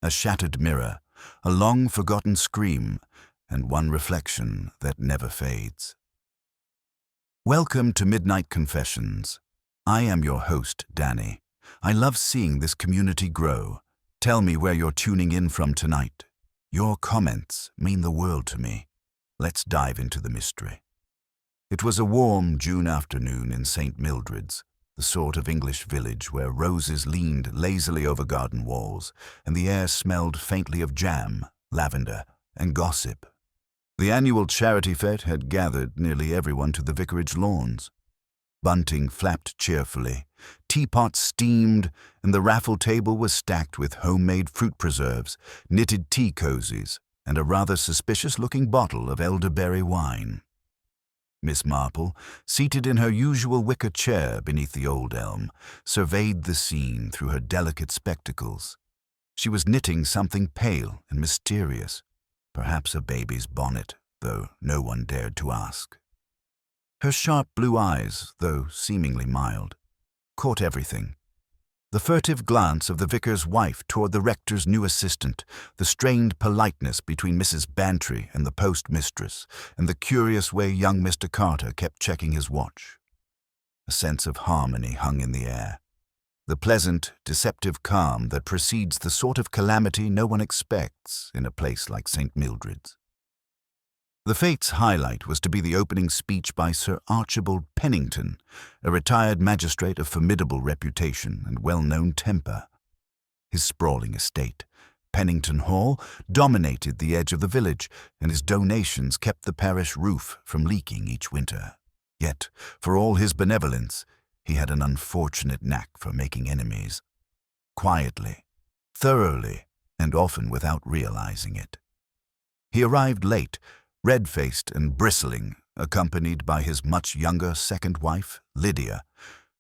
a shattered mirror, a long-forgotten scream, and one reflection that never fades. Welcome to Midnight Confessions. I am your host, Danny. I love seeing this community grow. Tell me where you're tuning in from tonight. Your comments mean the world to me. Let's dive into the mystery. It was a warm June afternoon in St. Mildred's, the sort of English village where roses leaned lazily over garden walls and the air smelled faintly of jam, lavender, and gossip. The annual charity fete had gathered nearly everyone to the vicarage lawns. Bunting flapped cheerfully, teapots steamed, and the raffle table was stacked with homemade fruit preserves, knitted tea cozies, and a rather suspicious-looking bottle of elderberry wine. Miss Marple, seated in her usual wicker chair beneath the old elm, surveyed the scene through her delicate spectacles. She was knitting something pale and mysterious, perhaps a baby's bonnet, though no one dared to ask. Her sharp blue eyes, though seemingly mild, caught everything. The furtive glance of the vicar's wife toward the rector's new assistant, the strained politeness between Mrs. Bantry and the postmistress, and the curious way young Mr. Carter kept checking his watch. A sense of harmony hung in the air, the pleasant, deceptive calm that precedes the sort of calamity no one expects in a place like St. Mildred's. The fete's highlight was to be the opening speech by Sir Archibald Pennington, a retired magistrate of formidable reputation and well-known temper. His sprawling estate, Pennington Hall, dominated the edge of the village, and his donations kept the parish roof from leaking each winter. Yet, for all his benevolence, he had an unfortunate knack for making enemies. Quietly, thoroughly, and often without realizing it. He arrived late, red-faced and bristling, accompanied by his much younger second wife, Lydia,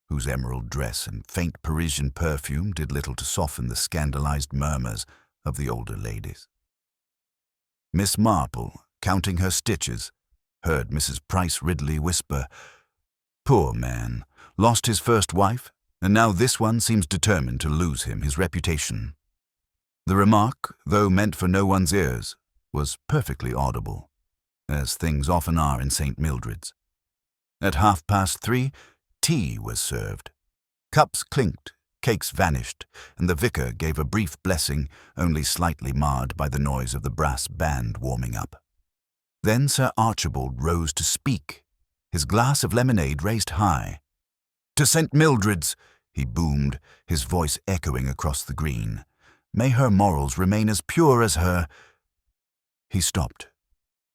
whose emerald dress and faint Parisian perfume did little to soften the scandalized murmurs of the older ladies. Miss Marple, counting her stitches, heard Mrs. Price Ridley whisper, "Poor man, lost his first wife, and now this one seems determined to lose him his reputation." The remark, though meant for no one's ears, was perfectly audible, as things often are in St. Mildred's. At 3:30, tea was served. Cups clinked, cakes vanished, and the vicar gave a brief blessing, only slightly marred by the noise of the brass band warming up. Then Sir Archibald rose to speak, his glass of lemonade raised high. "To St. Mildred's," he boomed, his voice echoing across the green. "May her morals remain as pure as her—" He stopped.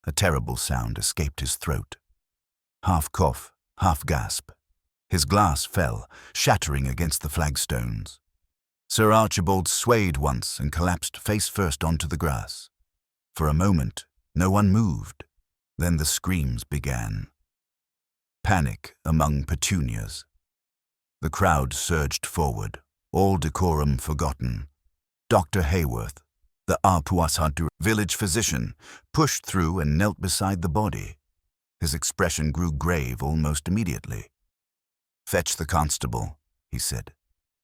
A terrible sound escaped his throat. Half cough, half gasp. His glass fell, shattering against the flagstones. Sir Archibald swayed once and collapsed face first onto the grass. For a moment, no one moved. Then the screams began. Panic among petunias. The crowd surged forward, all decorum forgotten. Dr. Hayworth, the Arpuasadu village physician, pushed through and knelt beside the body. His expression grew grave almost immediately. "Fetch the constable," he said.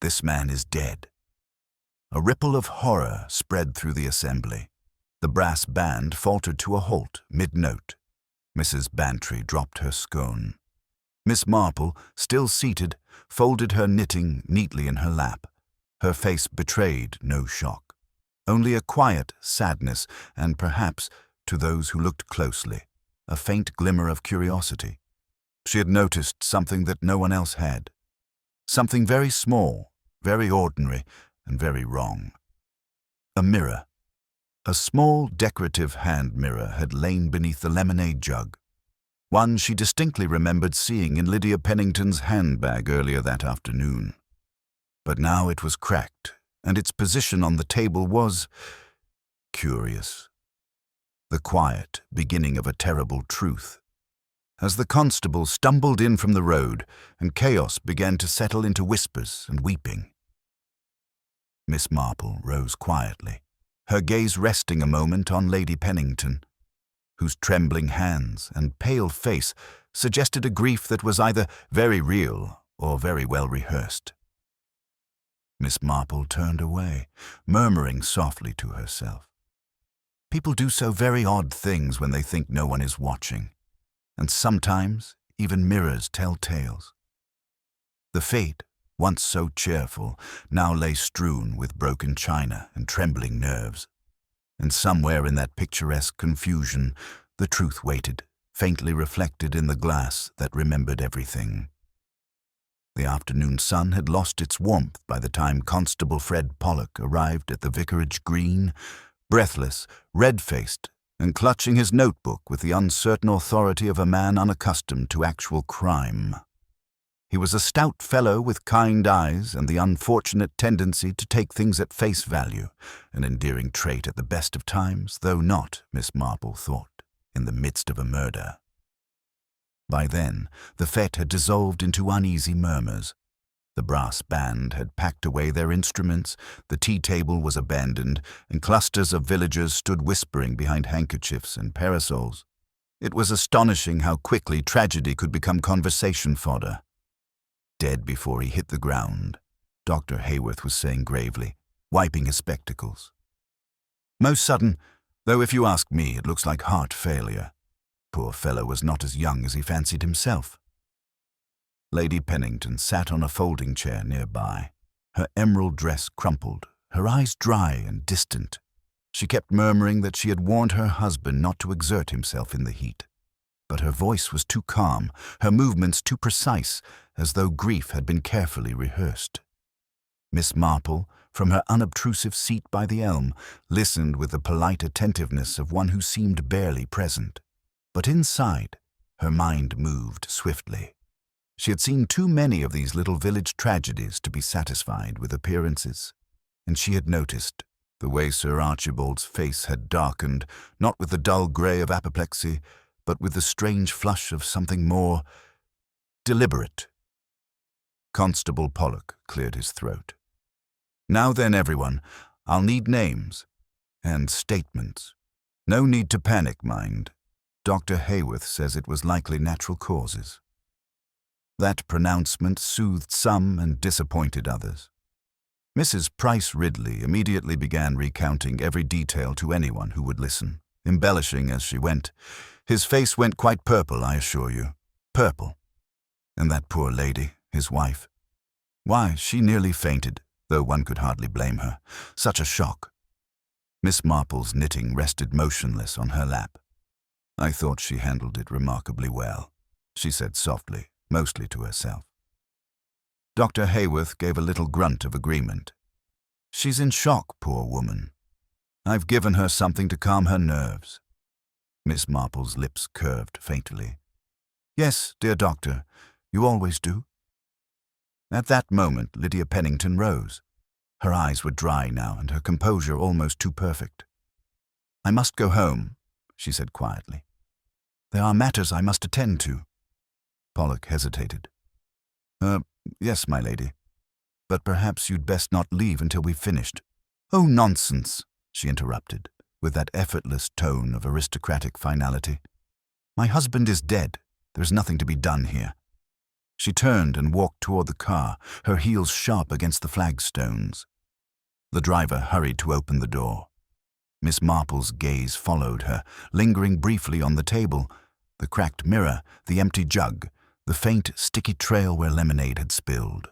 "This man is dead." A ripple of horror spread through the assembly. The brass band faltered to a halt mid-note. Mrs. Bantry dropped her scone. Miss Marple, still seated, folded her knitting neatly in her lap. Her face betrayed no shock. Only a quiet sadness and perhaps, to those who looked closely, a faint glimmer of curiosity. She had noticed something that no one else had. Something very small, very ordinary, and very wrong. A mirror. A small decorative hand mirror had lain beneath the lemonade jug. One she distinctly remembered seeing in Lydia Pennington's handbag earlier that afternoon. But now it was cracked, and its position on the table was curious. The quiet beginning of a terrible truth. As the constable stumbled in from the road, and chaos began to settle into whispers and weeping. Miss Marple rose quietly, her gaze resting a moment on Lady Pennington, whose trembling hands and pale face suggested a grief that was either very real or very well rehearsed. Miss Marple turned away, murmuring softly to herself. People do so very odd things when they think no one is watching, and sometimes even mirrors tell tales. The fate, once so cheerful, now lay strewn with broken china and trembling nerves, and somewhere in that picturesque confusion the truth waited, faintly reflected in the glass that remembered everything. The afternoon sun had lost its warmth by the time Constable Fred Pollock arrived at the vicarage green, breathless, red-faced, and clutching his notebook with the uncertain authority of a man unaccustomed to actual crime. He was a stout fellow with kind eyes and the unfortunate tendency to take things at face value, an endearing trait at the best of times, though not, Miss Marple thought, in the midst of a murder. By then, the fete had dissolved into uneasy murmurs. The brass band had packed away their instruments, the tea-table was abandoned, and clusters of villagers stood whispering behind handkerchiefs and parasols. It was astonishing how quickly tragedy could become conversation fodder. "Dead before he hit the ground," Dr. Hayworth was saying gravely, wiping his spectacles. "Most sudden, though if you ask me, it looks like heart failure. Poor fellow was not as young as he fancied himself." Lady Pennington sat on a folding chair nearby, her emerald dress crumpled, her eyes dry and distant. She kept murmuring that she had warned her husband not to exert himself in the heat. But her voice was too calm, her movements too precise, as though grief had been carefully rehearsed. Miss Marple, from her unobtrusive seat by the elm, listened with the polite attentiveness of one who seemed barely present. But inside, her mind moved swiftly. She had seen too many of these little village tragedies to be satisfied with appearances, and she had noticed the way Sir Archibald's face had darkened, not with the dull grey of apoplexy, but with the strange flush of something more deliberate. Constable Pollock cleared his throat. "Now then, everyone, I'll need names and statements. No need to panic, mind. Dr. Hayworth says it was likely natural causes." That pronouncement soothed some and disappointed others. Mrs. Price Ridley immediately began recounting every detail to anyone who would listen, embellishing as she went. His face went quite purple, I assure you. Purple. And that poor lady, his wife. Why, she nearly fainted, though one could hardly blame her. Such a shock. Miss Marple's knitting rested motionless on her lap. "I thought she handled it remarkably well," she said softly, mostly to herself. Dr. Hayworth gave a little grunt of agreement. "She's in shock, poor woman. I've given her something to calm her nerves." Miss Marple's lips curved faintly. "Yes, dear doctor, you always do." At that moment, Lydia Pennington rose. Her eyes were dry now, and her composure almost too perfect. "I must go home," she said quietly. "There are matters I must attend to." Pollock hesitated. Yes, my lady. But perhaps you'd best not leave until we've finished." "Oh, nonsense," she interrupted, with that effortless tone of aristocratic finality. "My husband is dead. There's nothing to be done here." She turned and walked toward the car, her heels sharp against the flagstones. The driver hurried to open the door. Miss Marple's gaze followed her, lingering briefly on the table, the cracked mirror, the empty jug, the faint, sticky trail where lemonade had spilled.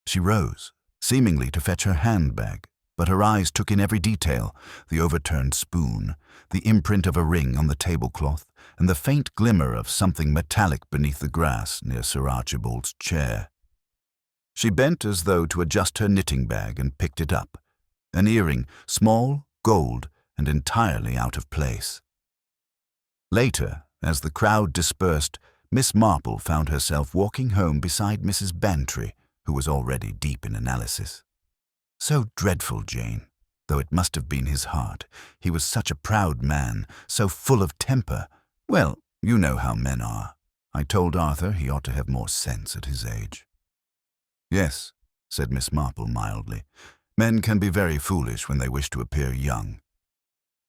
She rose, seemingly to fetch her handbag, but her eyes took in every detail, the overturned spoon, the imprint of a ring on the tablecloth, and the faint glimmer of something metallic beneath the grass near Sir Archibald's chair. She bent as though to adjust her knitting bag and picked it up, an earring, small, gold, and entirely out of place. Later, as the crowd dispersed, Miss Marple found herself walking home beside Mrs. Bantry, who was already deep in analysis. "So dreadful, Jane, though it must have been his heart. He was such a proud man, so full of temper. Well, you know how men are. I told Arthur he ought to have more sense at his age." "Yes," said Miss Marple mildly. "Men can be very foolish when they wish to appear young."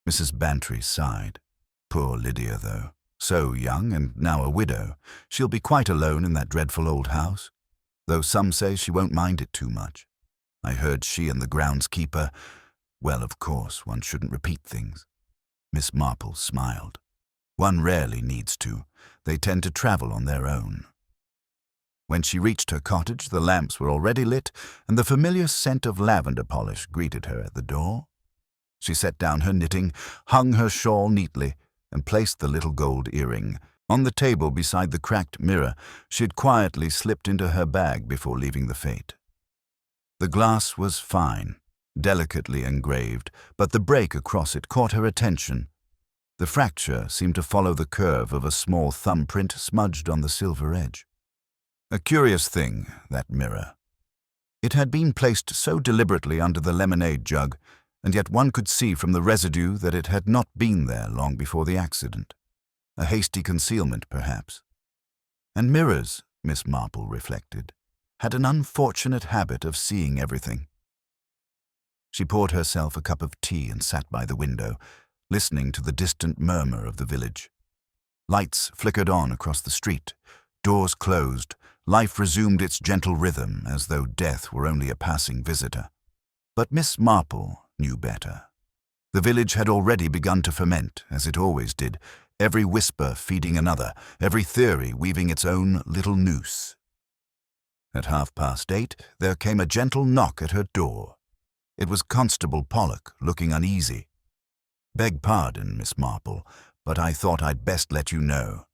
Mrs. Bantry sighed. "Poor Lydia, though. So young, and now a widow. She'll be quite alone in that dreadful old house, though some say she won't mind it too much." I heard she and the groundskeeper— Well, of course, one shouldn't repeat things. Miss Marple smiled. One rarely needs to. They tend to travel on their own. When she reached her cottage, the lamps were already lit, and the familiar scent of lavender polish greeted her at the door. She set down her knitting, hung her shawl neatly, and placed the little gold earring. On the table beside the cracked mirror, she had quietly slipped into her bag before leaving the fete. The glass was fine, delicately engraved, but the break across it caught her attention. The fracture seemed to follow the curve of a small thumbprint smudged on the silver edge. A curious thing, that mirror. It had been placed so deliberately under the lemonade jug, and yet one could see from the residue that it had not been there long before the accident. A hasty concealment, perhaps. And mirrors, Miss Marple reflected, had an unfortunate habit of seeing everything. She poured herself a cup of tea and sat by the window, listening to the distant murmur of the village. Lights flickered on across the street, doors closed, life resumed its gentle rhythm as though death were only a passing visitor. But Miss Marple knew better. The village had already begun to ferment, as it always did, every whisper feeding another, every theory weaving its own little noose. At 8:30, there came a gentle knock at her door. It was Constable Pollock, looking uneasy. "Beg pardon, Miss Marple, but I thought I'd best let you know.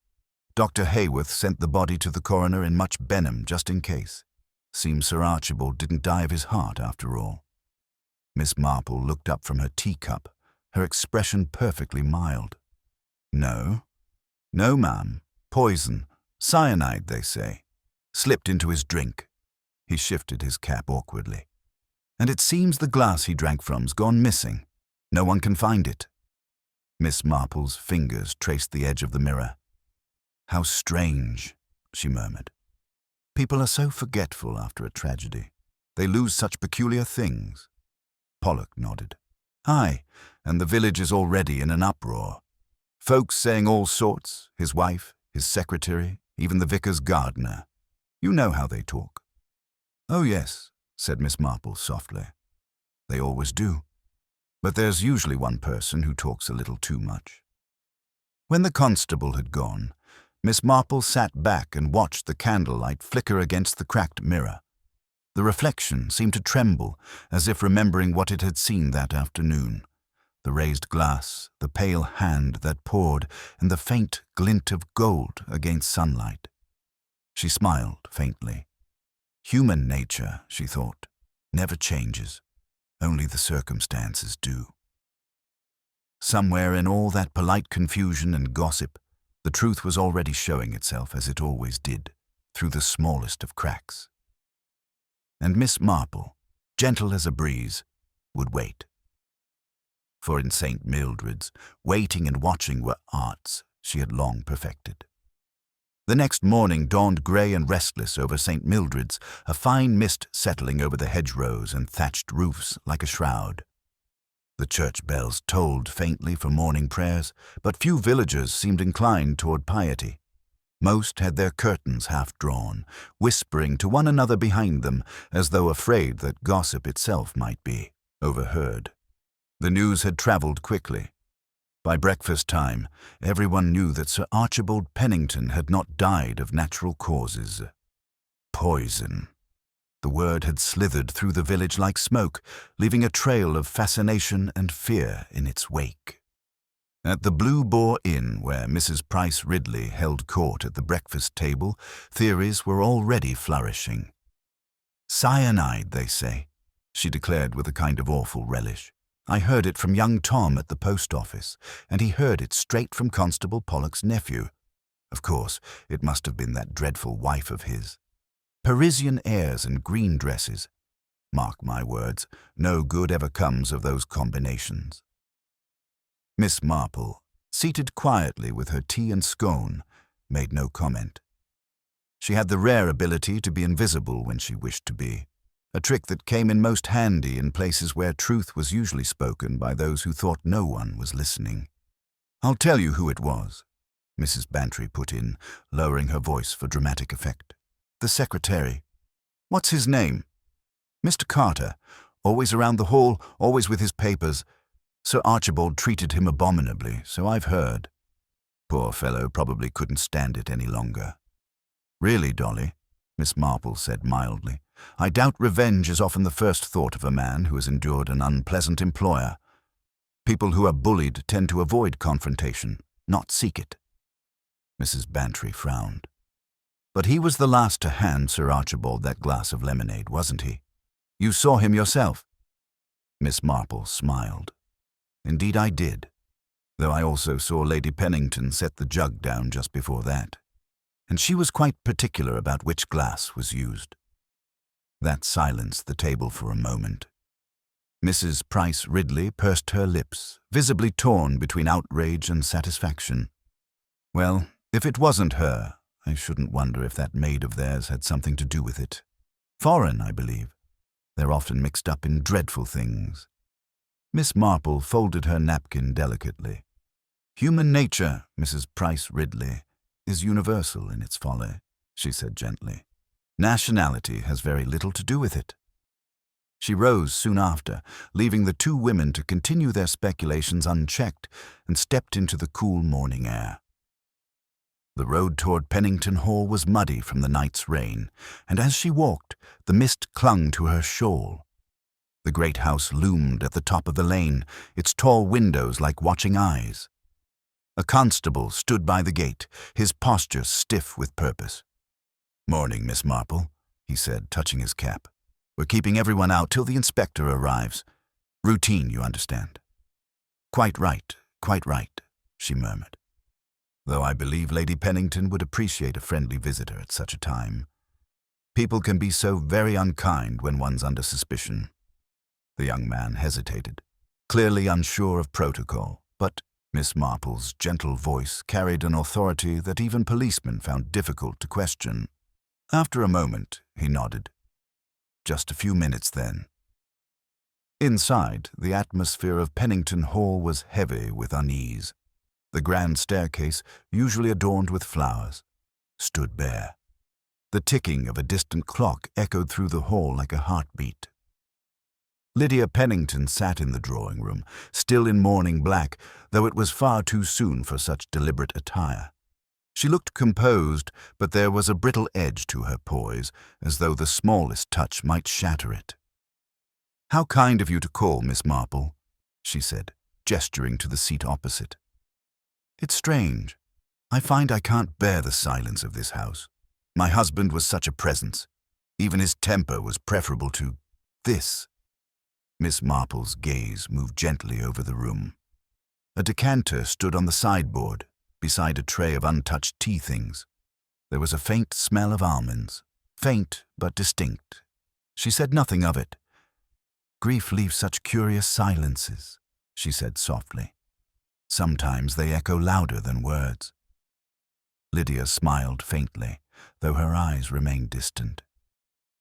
Dr. Hayworth sent the body to the coroner in Much Benham just in case. Seems Sir Archibald didn't die of his heart after all." Miss Marple looked up from her teacup, her expression perfectly mild. "No, ma'am. Poison. Cyanide, they say. Slipped into his drink." He shifted his cap awkwardly. "And it seems the glass he drank from's gone missing. No one can find it." Miss Marple's fingers traced the edge of the mirror. "How strange," she murmured. "People are so forgetful after a tragedy. They lose such peculiar things." Pollock nodded. "Aye, and the village is already in an uproar. Folks saying all sorts, his wife, his secretary, even the vicar's gardener. You know how they talk." "Oh yes," said Miss Marple softly. "They always do. But there's usually one person who talks a little too much." When the constable had gone, Miss Marple sat back and watched the candlelight flicker against the cracked mirror. The reflection seemed to tremble, as if remembering what it had seen that afternoon. The raised glass, the pale hand that poured, and the faint glint of gold against sunlight. She smiled faintly. Human nature, she thought, never changes. Only the circumstances do. Somewhere in all that polite confusion and gossip, the truth was already showing itself as it always did, through the smallest of cracks. And Miss Marple, gentle as a breeze, would wait. For in St. Mildred's, waiting and watching were arts she had long perfected. The next morning dawned grey and restless over St. Mildred's, a fine mist settling over the hedgerows and thatched roofs like a shroud. The church bells tolled faintly for morning prayers, but few villagers seemed inclined toward piety. Most had their curtains half drawn, whispering to one another behind them, as though afraid that gossip itself might be overheard. The news had travelled quickly. By breakfast time, everyone knew that Sir Archibald Pennington had not died of natural causes. Poison. The word had slithered through the village like smoke, leaving a trail of fascination and fear in its wake. At the Blue Boar Inn, where Mrs. Price Ridley held court at the breakfast table, theories were already flourishing. "Cyanide, they say," she declared with a kind of awful relish. "I heard it from young Tom at the post office, and he heard it straight from Constable Pollock's nephew. Of course, it must have been that dreadful wife of his. Parisian airs and green dresses. Mark my words, no good ever comes of those combinations." Miss Marple, seated quietly with her tea and scone, made no comment. She had the rare ability to be invisible when she wished to be, a trick that came in most handy in places where truth was usually spoken by those who thought no one was listening. "I'll tell you who it was," Mrs. Bantry put in, lowering her voice for dramatic effect. "The secretary." "What's his name?" Mr. Carter, always around the hall, always with his papers. Sir Archibald treated him abominably, so I've heard. Poor fellow probably couldn't stand it any longer. Really, Dolly, Miss Marple said mildly, I doubt revenge is often the first thought of a man who has endured an unpleasant employer. People who are bullied tend to avoid confrontation, not seek it. Mrs. Bantry frowned. But he was the last to hand Sir Archibald that glass of lemonade, wasn't he? You saw him yourself? Miss Marple smiled. Indeed I did, though I also saw Lady Pennington set the jug down just before that, and she was quite particular about which glass was used. That silenced the table for a moment. Mrs. Price Ridley pursed her lips, visibly torn between outrage and satisfaction. Well, if it wasn't her, I shouldn't wonder if that maid of theirs had something to do with it. Foreign, I believe. They're often mixed up in dreadful things. Miss Marple folded her napkin delicately. Human nature, Mrs. Price Ridley, is universal in its folly, she said gently. Nationality has very little to do with it. She rose soon after, leaving the two women to continue their speculations unchecked, and stepped into the cool morning air. The road toward Pennington Hall was muddy from the night's rain, and as she walked, the mist clung to her shawl. The great house loomed at the top of the lane, its tall windows like watching eyes. A constable stood by the gate, his posture stiff with purpose. "Morning, Miss Marple," he said, touching his cap. "We're keeping everyone out till the inspector arrives. Routine, you understand." Quite right," she murmured. "Though I believe Lady Pennington would appreciate a friendly visitor at such a time. People can be so very unkind when one's under suspicion." The young man hesitated, clearly unsure of protocol, but Miss Marple's gentle voice carried an authority that even policemen found difficult to question. After a moment, he nodded. "Just a few minutes, then." Inside, the atmosphere of Pennington Hall was heavy with unease. The grand staircase, usually adorned with flowers, stood bare. The ticking of a distant clock echoed through the hall like a heartbeat. Lydia Pennington sat in the drawing-room, still in mourning black, though it was far too soon for such deliberate attire. She looked composed, but there was a brittle edge to her poise, as though the smallest touch might shatter it. "How kind of you to call, Miss Marple," she said, gesturing to the seat opposite. "It's strange. I find I can't bear the silence of this house. My husband was such a presence. Even his temper was preferable to this." Miss Marple's gaze moved gently over the room. A decanter stood on the sideboard, beside a tray of untouched tea things. There was a faint smell of almonds, faint but distinct. She said nothing of it. "Grief leaves such curious silences," she said softly. "Sometimes they echo louder than words." Lydia smiled faintly, though her eyes remained distant.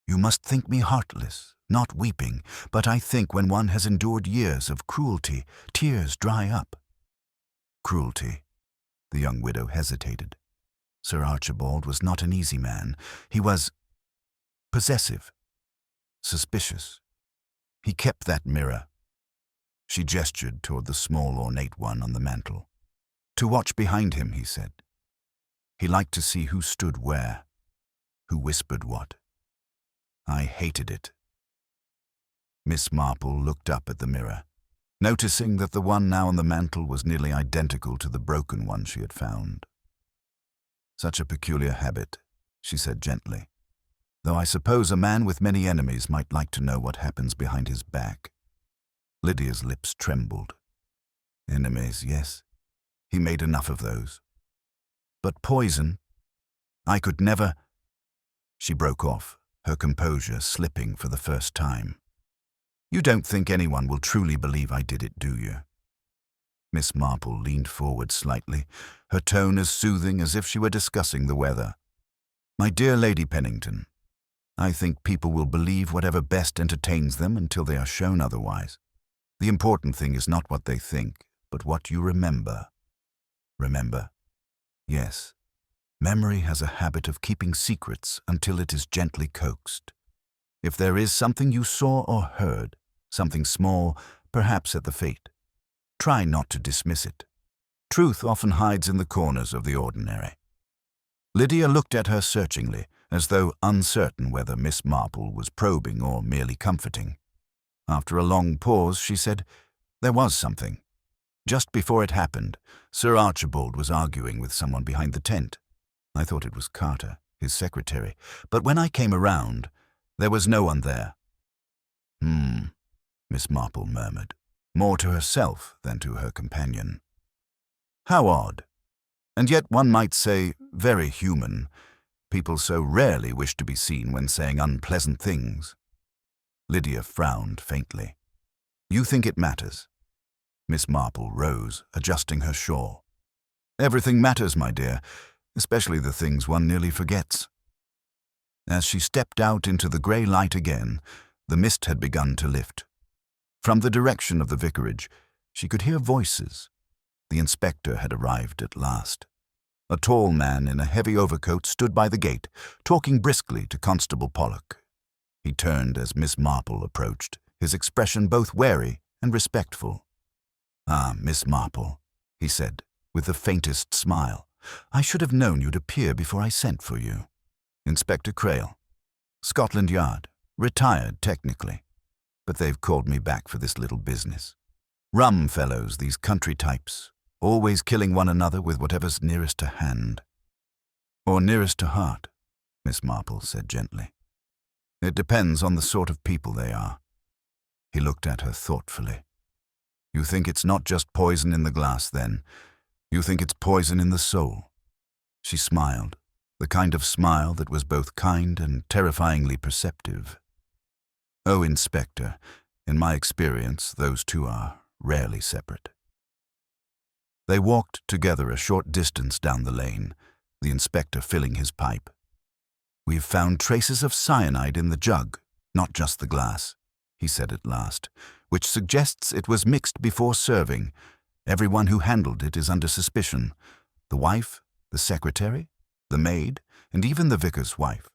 "You must think me heartless, not weeping, but I think when one has endured years of cruelty, tears dry up." "Cruelty?" The young widow hesitated. Sir Archibald was not an easy man. He was possessive, suspicious. He kept that mirror. She gestured toward the small ornate one on the mantel. "To watch behind him," he said. He liked to see who stood where, who whispered what. I hated it. Miss Marple looked up at the mirror, noticing that the one now on the mantel was nearly identical to the broken one she had found. "Such a peculiar habit," she said gently, "though I suppose a man with many enemies might like to know what happens behind his back." Lydia's lips trembled. Enemies, yes. He made enough of those. But poison? I could never... She broke off, her composure slipping for the first time. "You don't think anyone will truly believe I did it, do you?" Miss Marple leaned forward slightly, her tone as soothing as if she were discussing the weather. "My dear Lady Pennington, I think people will believe whatever best entertains them until they are shown otherwise. The important thing is not what they think, but what you remember." "Remember?" "Yes. Memory has a habit of keeping secrets until it is gently coaxed. If there is something you saw or heard, something small, perhaps at the fate, try not to dismiss it. Truth often hides in the corners of the ordinary. Lydia looked at her searchingly, as though uncertain whether Miss Marple was probing or merely comforting. After a long pause, she said, "There was something. Just before it happened, Sir Archibald was arguing with someone behind the tent. I thought it was Carter, his secretary, but when I came around, there was no one there." Miss Marple murmured, more to herself than to her companion. "How odd. And yet one might say very human. People so rarely wish to be seen when saying unpleasant things." Lydia frowned faintly. "You think it matters?" Miss Marple rose, adjusting her shawl. "Everything matters, my dear, especially the things one nearly forgets." As she stepped out into the grey light again, the mist had begun to lift. From the direction of the vicarage, she could hear voices. The inspector had arrived at last. A tall man in a heavy overcoat stood by the gate, talking briskly to Constable Pollock. He turned as Miss Marple approached, his expression both wary and respectful. "Ah, Miss Marple," he said, with the faintest smile. "I should have known you'd appear before I sent for you. Inspector Crail, Scotland Yard, retired technically, but they've called me back for this little business. Rum fellows, these country types, always killing one another with whatever's nearest to hand." "Or nearest to heart," Miss Marple said gently. "It depends on the sort of people they are." He looked at her thoughtfully. "You think it's not just poison in the glass, then? You think it's poison in the soul?" She smiled, the kind of smile that was both kind and terrifyingly perceptive. "Oh, Inspector, in my experience, those two are rarely separate." They walked together a short distance down the lane, the inspector filling his pipe. "We've found traces of cyanide in the jug, not just the glass," he said at last, "which suggests it was mixed before serving. Everyone who handled it is under suspicion. The wife, the secretary, the maid, and even the vicar's wife.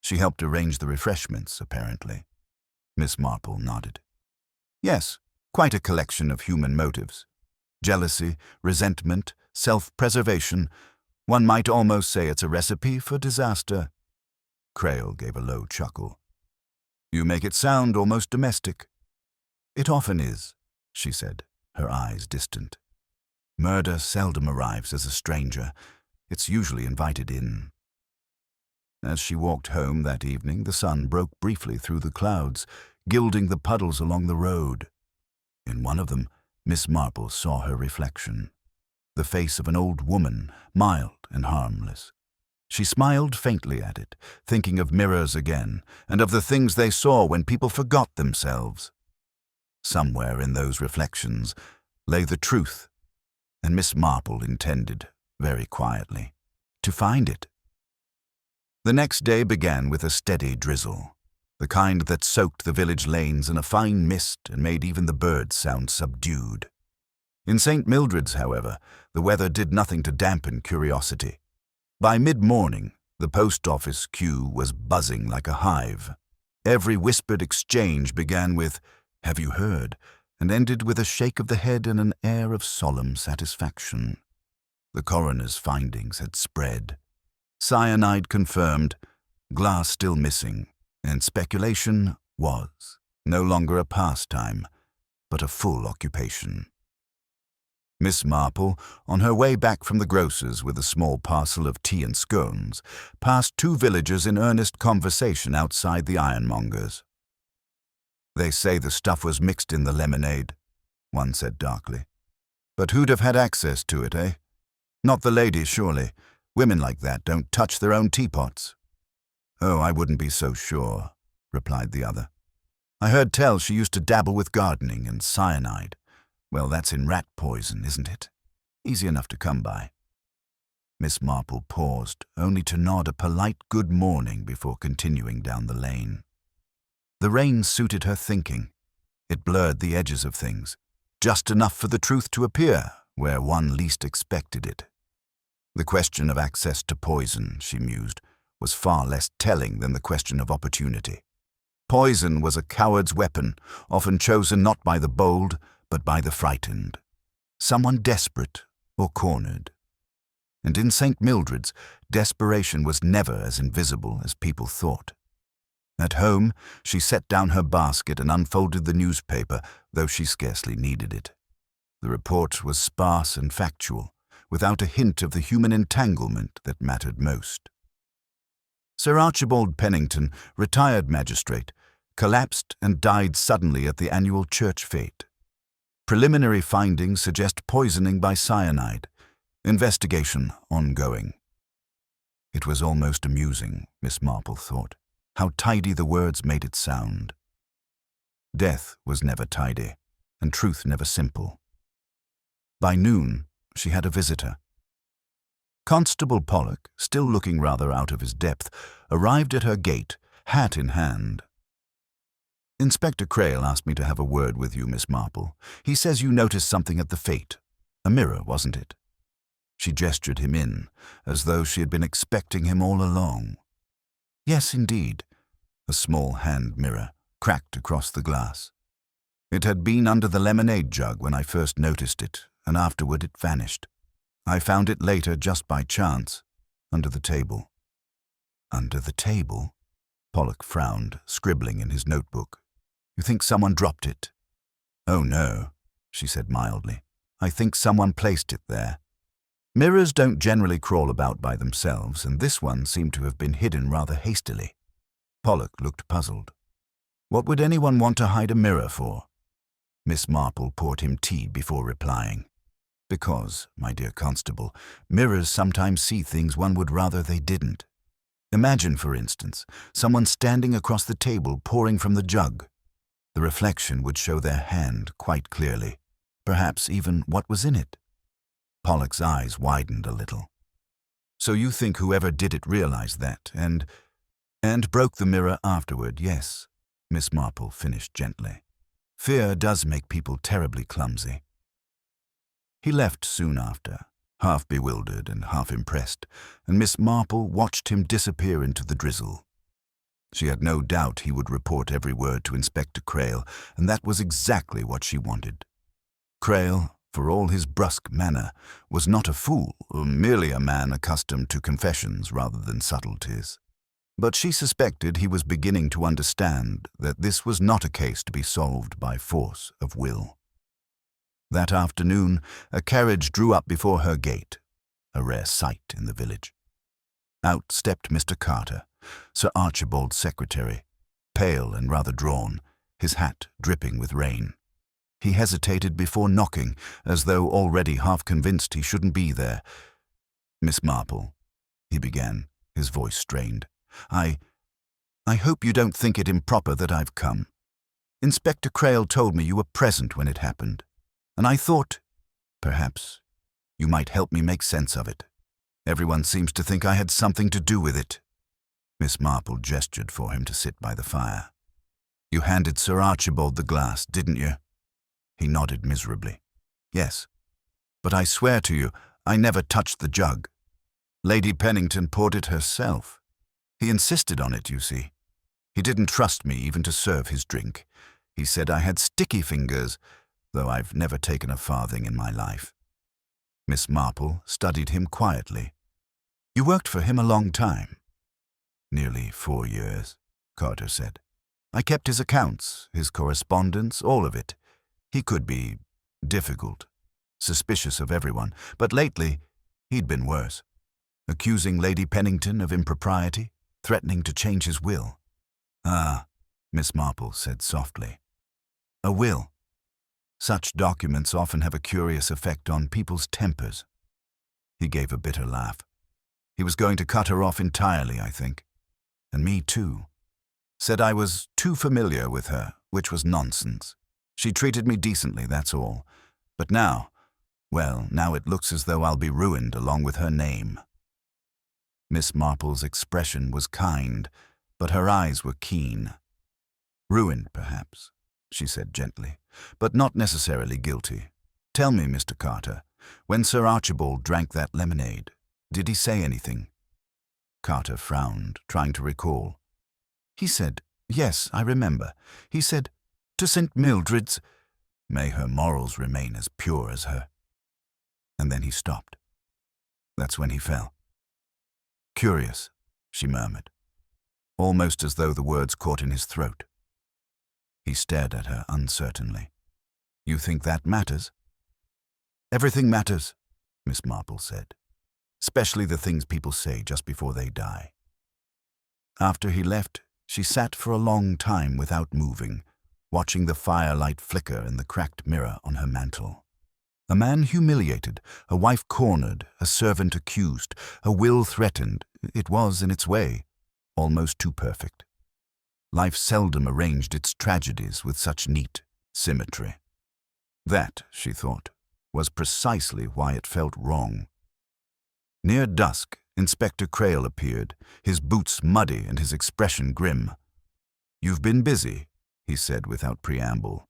She helped arrange the refreshments, apparently." Miss Marple nodded. "Yes, quite a collection of human motives. Jealousy, resentment, self-preservation. One might almost say it's a recipe for disaster." Crail gave a low chuckle. "You make it sound almost domestic." "It often is," she said, her eyes distant. "Murder seldom arrives as a stranger. It's usually invited in." As she walked home that evening, the sun broke briefly through the clouds, gilding the puddles along the road. In one of them, Miss Marple saw her reflection, the face of an old woman, mild and harmless. She smiled faintly at it, thinking of mirrors again, and of the things they saw when people forgot themselves. Somewhere in those reflections lay the truth, and Miss Marple intended, very quietly, to find it. The next day began with a steady drizzle, the kind that soaked the village lanes in a fine mist and made even the birds sound subdued. In St. Mildred's, however, the weather did nothing to dampen curiosity. By mid-morning, the post office queue was buzzing like a hive. Every whispered exchange began with, "Have you heard?" and ended with a shake of the head and an air of solemn satisfaction. The coroner's findings had spread. Cyanide confirmed, glass still missing, and speculation was no longer a pastime, but a full occupation. Miss Marple, on her way back from the grocer's with a small parcel of tea and scones, passed two villagers in earnest conversation outside the ironmonger's. "They say the stuff was mixed in the lemonade," one said darkly. "But who'd have had access to it, eh? Not the ladies, surely. Women like that don't touch their own teapots." "Oh, I wouldn't be so sure," replied the other. "I heard tell she used to dabble with gardening and cyanide. Well, that's in rat poison, isn't it? Easy enough to come by." Miss Marple paused, only to nod a polite good morning before continuing down the lane. The rain suited her thinking. It blurred the edges of things, just enough for the truth to appear where one least expected it. The question of access to poison, she mused, was far less telling than the question of opportunity. Poison was a coward's weapon, often chosen not by the bold, but by the frightened. Someone desperate or cornered. And in St. Mildred's, desperation was never as invisible as people thought. At home, she set down her basket and unfolded the newspaper, though she scarcely needed it. The report was sparse and factual, without a hint of the human entanglement that mattered most. Sir Archibald Pennington, retired magistrate, collapsed and died suddenly at the annual church fete. Preliminary findings suggest poisoning by cyanide. Investigation ongoing. It was almost amusing, Miss Marple thought, how tidy the words made it sound. Death was never tidy, and truth never simple. By noon, she had a visitor. Constable Pollock, still looking rather out of his depth, arrived at her gate, hat in hand. "Inspector Crail asked me to have a word with you, Miss Marple. He says you noticed something at the fete. A mirror, wasn't it?" She gestured him in, as though she had been expecting him all along. Yes, indeed. A small hand mirror, cracked across the glass. It had been under the lemonade jug when I first noticed it, and afterward it vanished. I found it later just by chance, under the table. Under the table? Pollock frowned, scribbling in his notebook. "You think someone dropped it?" "Oh no," she said mildly. "I think someone placed it there. Mirrors don't generally crawl about by themselves, and this one seemed to have been hidden rather hastily." Pollock looked puzzled. What would anyone want to hide a mirror for? Miss Marple poured him tea before replying. "Because, my dear constable, mirrors sometimes see things one would rather they didn't. Imagine, for instance, someone standing across the table pouring from the jug. The reflection would show their hand quite clearly, perhaps even what was in it." Pollock's eyes widened a little. "So you think whoever did it realized that, and broke the mirror afterward, yes," Miss Marple finished gently. "Fear does make people terribly clumsy." He left soon after, half bewildered and half impressed, and Miss Marple watched him disappear into the drizzle. She had no doubt he would report every word to Inspector Crail, and that was exactly what she wanted. Crail, for all his brusque manner, was not a fool, or merely a man accustomed to confessions rather than subtleties. But she suspected he was beginning to understand that this was not a case to be solved by force of will. That afternoon, a carriage drew up before her gate, a rare sight in the village. Out stepped Mr. Carter, Sir Archibald's secretary, pale and rather drawn, his hat dripping with rain. He hesitated before knocking, as though already half convinced he shouldn't be there. "Miss Marple," he began, his voice strained, I hope you don't think it improper that I've come. Inspector Crail told me you were present when it happened, and I thought, perhaps, you might help me make sense of it. Everyone seems to think I had something to do with it." Miss Marple gestured for him to sit by the fire. "You handed Sir Archibald the glass, didn't you?" He nodded miserably. "Yes, but I swear to you, I never touched the jug. Lady Pennington poured it herself. He insisted on it, you see. He didn't trust me even to serve his drink. He said I had sticky fingers, though I've never taken a farthing in my life." Miss Marple studied him quietly. "You worked for him a long time." "Nearly 4 years, Carter said. "I kept his accounts, his correspondence, all of it. He could be difficult, suspicious of everyone, but lately he'd been worse. Accusing Lady Pennington of impropriety, threatening to change his will." "Ah," Miss Marple said softly. "A will. Such documents often have a curious effect on people's tempers." He gave a bitter laugh. "He was going to cut her off entirely, I think. And me too. Said I was too familiar with her, which was nonsense. She treated me decently, that's all. But now, well, now it looks as though I'll be ruined along with her name." Miss Marple's expression was kind, but her eyes were keen. "Ruined, perhaps," she said gently, "but not necessarily guilty. Tell me, Mr. Carter, when Sir Archibald drank that lemonade, did he say anything?" Carter frowned, trying to recall. "He said, Yes, I remember. He said, "To St. Mildred's, may her morals remain as pure as her." And then he stopped. That's when he fell. "Curious," she murmured, almost as though the words caught in his throat. He stared at her uncertainly. "You think that matters?" "Everything matters," Miss Marple said, "especially the things people say just before they die." After he left, she sat for a long time without moving, watching the firelight flicker in the cracked mirror on her mantel. A man humiliated, a wife cornered, a servant accused, a will threatened. It was, in its way, almost too perfect. Life seldom arranged its tragedies with such neat symmetry. That, she thought, was precisely why it felt wrong. Near dusk, Inspector Crail appeared, his boots muddy and his expression grim. "You've been busy," he said without preamble.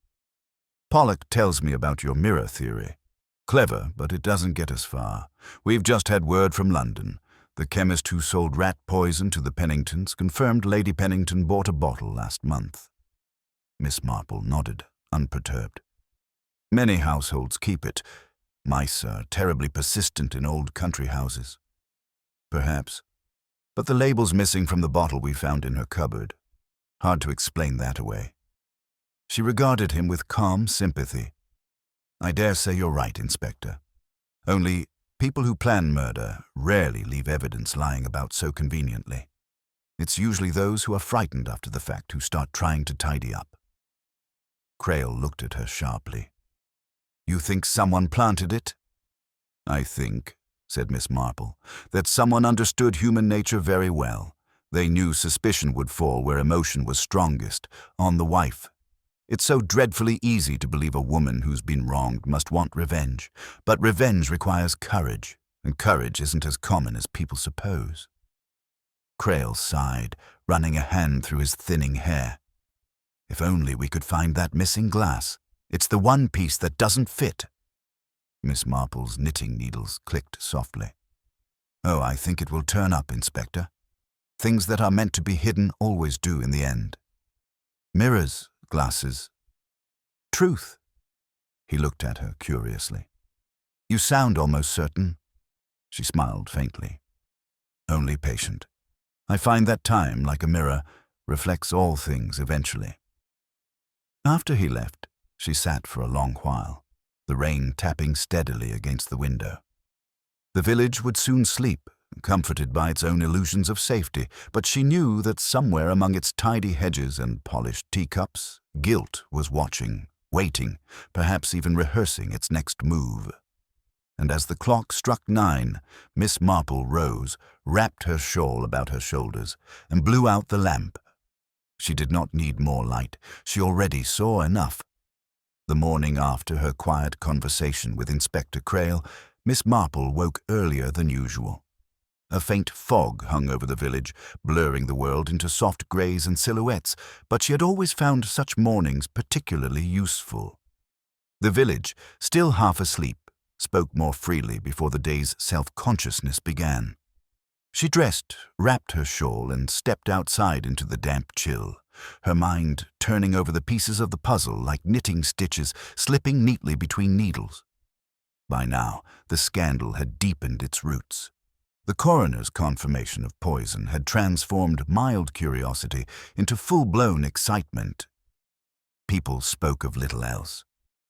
"Pollock tells me about your mirror theory. Clever, but it doesn't get us far. We've just had word from London. The chemist who sold rat poison to the Penningtons confirmed Lady Pennington bought a bottle last month." Miss Marple nodded, unperturbed. "Many households keep it. Mice are terribly persistent in old country houses." "Perhaps. But the label's missing from the bottle we found in her cupboard. Hard to explain that away." She regarded him with calm sympathy. "I dare say you're right, Inspector. Only, people who plan murder rarely leave evidence lying about so conveniently. It's usually those who are frightened after the fact who start trying to tidy up." Crail looked at her sharply. "You think someone planted it?" "I think," said Miss Marple, "that someone understood human nature very well. They knew suspicion would fall where emotion was strongest, on the wife. It's so dreadfully easy to believe a woman who's been wronged must want revenge. But revenge requires courage, and courage isn't as common as people suppose." Crail sighed, running a hand through his thinning hair. "If only we could find that missing glass. It's the one piece that doesn't fit." Miss Marple's knitting needles clicked softly. "Oh, I think it will turn up, Inspector. Things that are meant to be hidden always do in the end. Mirrors, glasses, truth." He looked at her curiously. "You sound almost certain." She smiled faintly. "Only patient. I find that time, like a mirror, reflects all things eventually." After he left, she sat for a long while, the rain tapping steadily against the window. The village would soon sleep, comforted by its own illusions of safety, but she knew that somewhere among its tidy hedges and polished teacups, guilt was watching, waiting, perhaps even rehearsing its next move. And as the clock struck 9, Miss Marple rose, wrapped her shawl about her shoulders, and blew out the lamp. She did not need more light. She already saw enough. The morning after her quiet conversation with Inspector Crail, Miss Marple woke earlier than usual. A faint fog hung over the village, blurring the world into soft greys and silhouettes, but she had always found such mornings particularly useful. The village, still half asleep, spoke more freely before the day's self-consciousness began. She dressed, wrapped her shawl, and stepped outside into the damp chill, her mind turning over the pieces of the puzzle like knitting stitches slipping neatly between needles. By now, the scandal had deepened its roots. The coroner's confirmation of poison had transformed mild curiosity into full-blown excitement. People spoke of little else.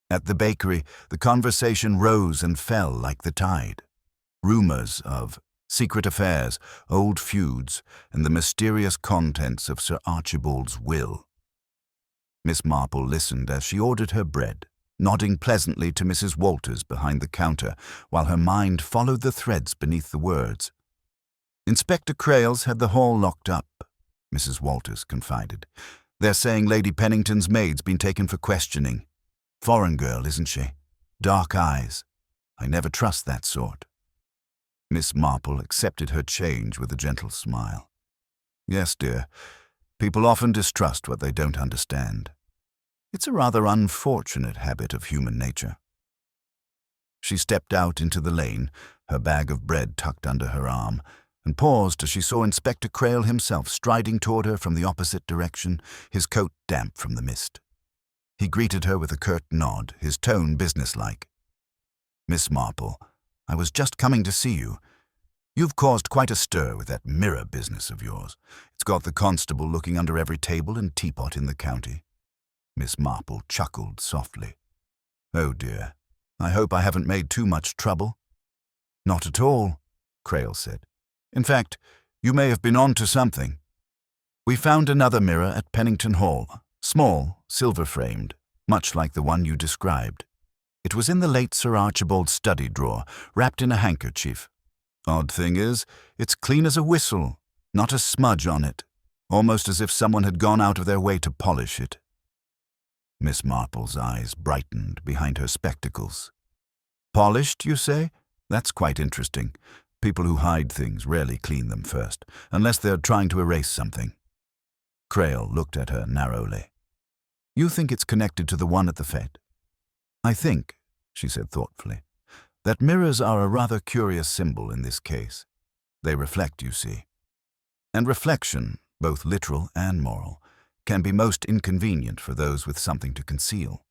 At the bakery, the conversation rose and fell like the tide. Rumors of secret affairs, old feuds, and the mysterious contents of Sir Archibald's will. Miss Marple listened as she ordered her bread, nodding pleasantly to Mrs. Walters behind the counter, while her mind followed the threads beneath the words. "Inspector Crail's had the hall locked up," Mrs. Walters confided. "They're saying Lady Pennington's maid's been taken for questioning. Foreign girl, isn't she? Dark eyes. I never trust that sort." Miss Marple accepted her change with a gentle smile. "Yes, dear. People often distrust what they don't understand. It's a rather unfortunate habit of human nature." She stepped out into the lane, her bag of bread tucked under her arm, and paused as she saw Inspector Crail himself striding toward her from the opposite direction, his coat damp from the mist. He greeted her with a curt nod, his tone businesslike. "Miss Marple, I was just coming to see you. You've caused quite a stir with that mirror business of yours. It's got the constable looking under every table and teapot in the county." Miss Marple chuckled softly. "Oh dear, I hope I haven't made too much trouble." "Not at all," Crail said. "In fact, you may have been on to something. We found another mirror at Pennington Hall, small, silver-framed, much like the one you described. It was in the late Sir Archibald's study drawer, wrapped in a handkerchief. Odd thing is, it's clean as a whistle, not a smudge on it, almost as if someone had gone out of their way to polish it." Miss Marple's eyes brightened behind her spectacles. "Polished, you say? That's quite interesting. People who hide things rarely clean them first, unless they're trying to erase something." Crail looked at her narrowly. "You think it's connected to the one at the fete?" "I think," she said thoughtfully, "that mirrors are a rather curious symbol in this case. They reflect, you see. And reflection, both literal and moral, can be most inconvenient for those with something to conceal."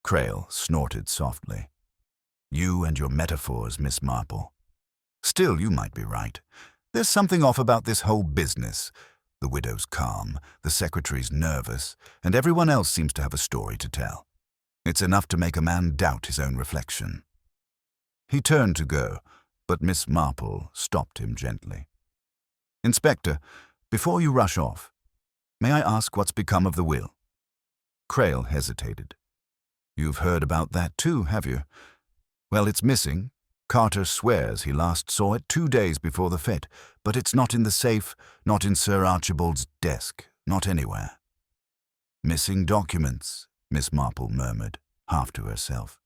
Crail snorted softly. "You and your metaphors, Miss Marple. Still, you might be right. There's something off about this whole business. The widow's calm, the secretary's nervous, and everyone else seems to have a story to tell. It's enough to make a man doubt his own reflection." He turned to go, but Miss Marple stopped him gently. "Inspector, before you rush off, may I ask what's become of the will?" Crail hesitated. "You've heard about that too, have you? Well, it's missing. Carter swears he last saw it 2 days before the fete, but it's not in the safe, not in Sir Archibald's desk, not anywhere." "Missing documents," Miss Marple murmured, half to herself.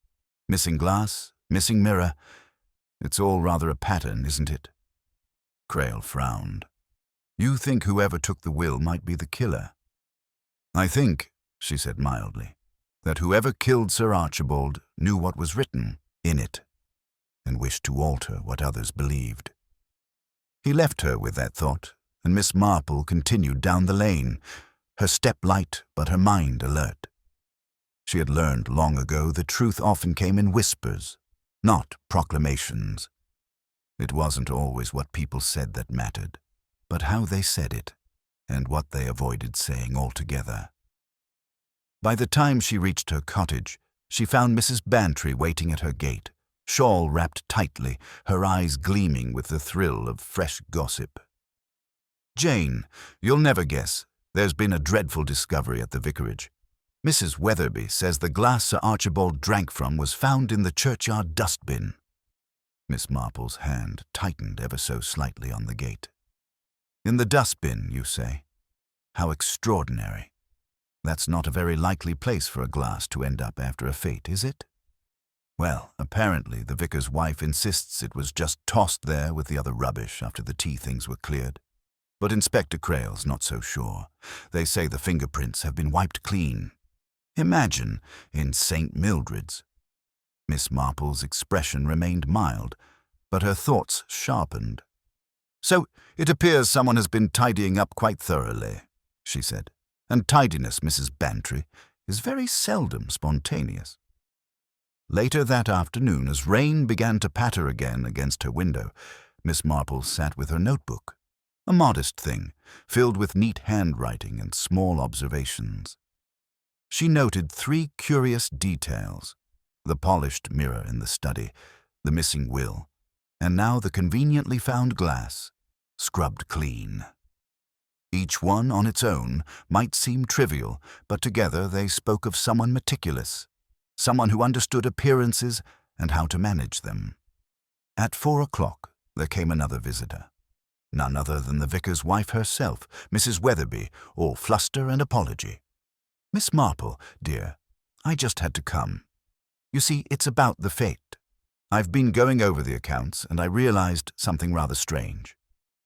"Missing glass, missing mirror. It's all rather a pattern, isn't it?" Crail frowned. "You think whoever took the will might be the killer?" "I think," she said mildly, "that whoever killed Sir Archibald knew what was written in it, and wished to alter what others believed." He left her with that thought, and Miss Marple continued down the lane, her step light but her mind alert. She had learned long ago that truth often came in whispers, not proclamations. It wasn't always what people said that mattered, but how they said it, and what they avoided saying altogether. By the time she reached her cottage, she found Mrs. Bantry waiting at her gate, shawl wrapped tightly, her eyes gleaming with the thrill of fresh gossip. "Jane, you'll never guess. There's been a dreadful discovery at the vicarage. Mrs. Weatherby says the glass Sir Archibald drank from was found in the churchyard dustbin." Miss Marple's hand tightened ever so slightly on the gate. "In the dustbin, you say? How extraordinary. That's not a very likely place for a glass to end up after a fete, is it?" "Well, apparently the vicar's wife insists it was just tossed there with the other rubbish after the tea things were cleared. But Inspector Crail's not so sure. They say the fingerprints have been wiped clean. Imagine, in St. Mildred's." Miss Marple's expression remained mild, but her thoughts sharpened. "So it appears someone has been tidying up quite thoroughly," she said. "And tidiness, Mrs. Bantry, is very seldom spontaneous." Later that afternoon, as rain began to patter again against her window, Miss Marple sat with her notebook, a modest thing, filled with neat handwriting and small observations. She noted 3 curious details: the polished mirror in the study, the missing will, and now the conveniently found glass, scrubbed clean. Each one on its own might seem trivial, but together they spoke of someone meticulous, someone who understood appearances and how to manage them. At 4 o'clock there came another visitor. None other than the vicar's wife herself, Mrs. Weatherby, all fluster and apology. "Miss Marple, dear, I just had to come. You see, it's about the fete. I've been going over the accounts, and I realized something rather strange.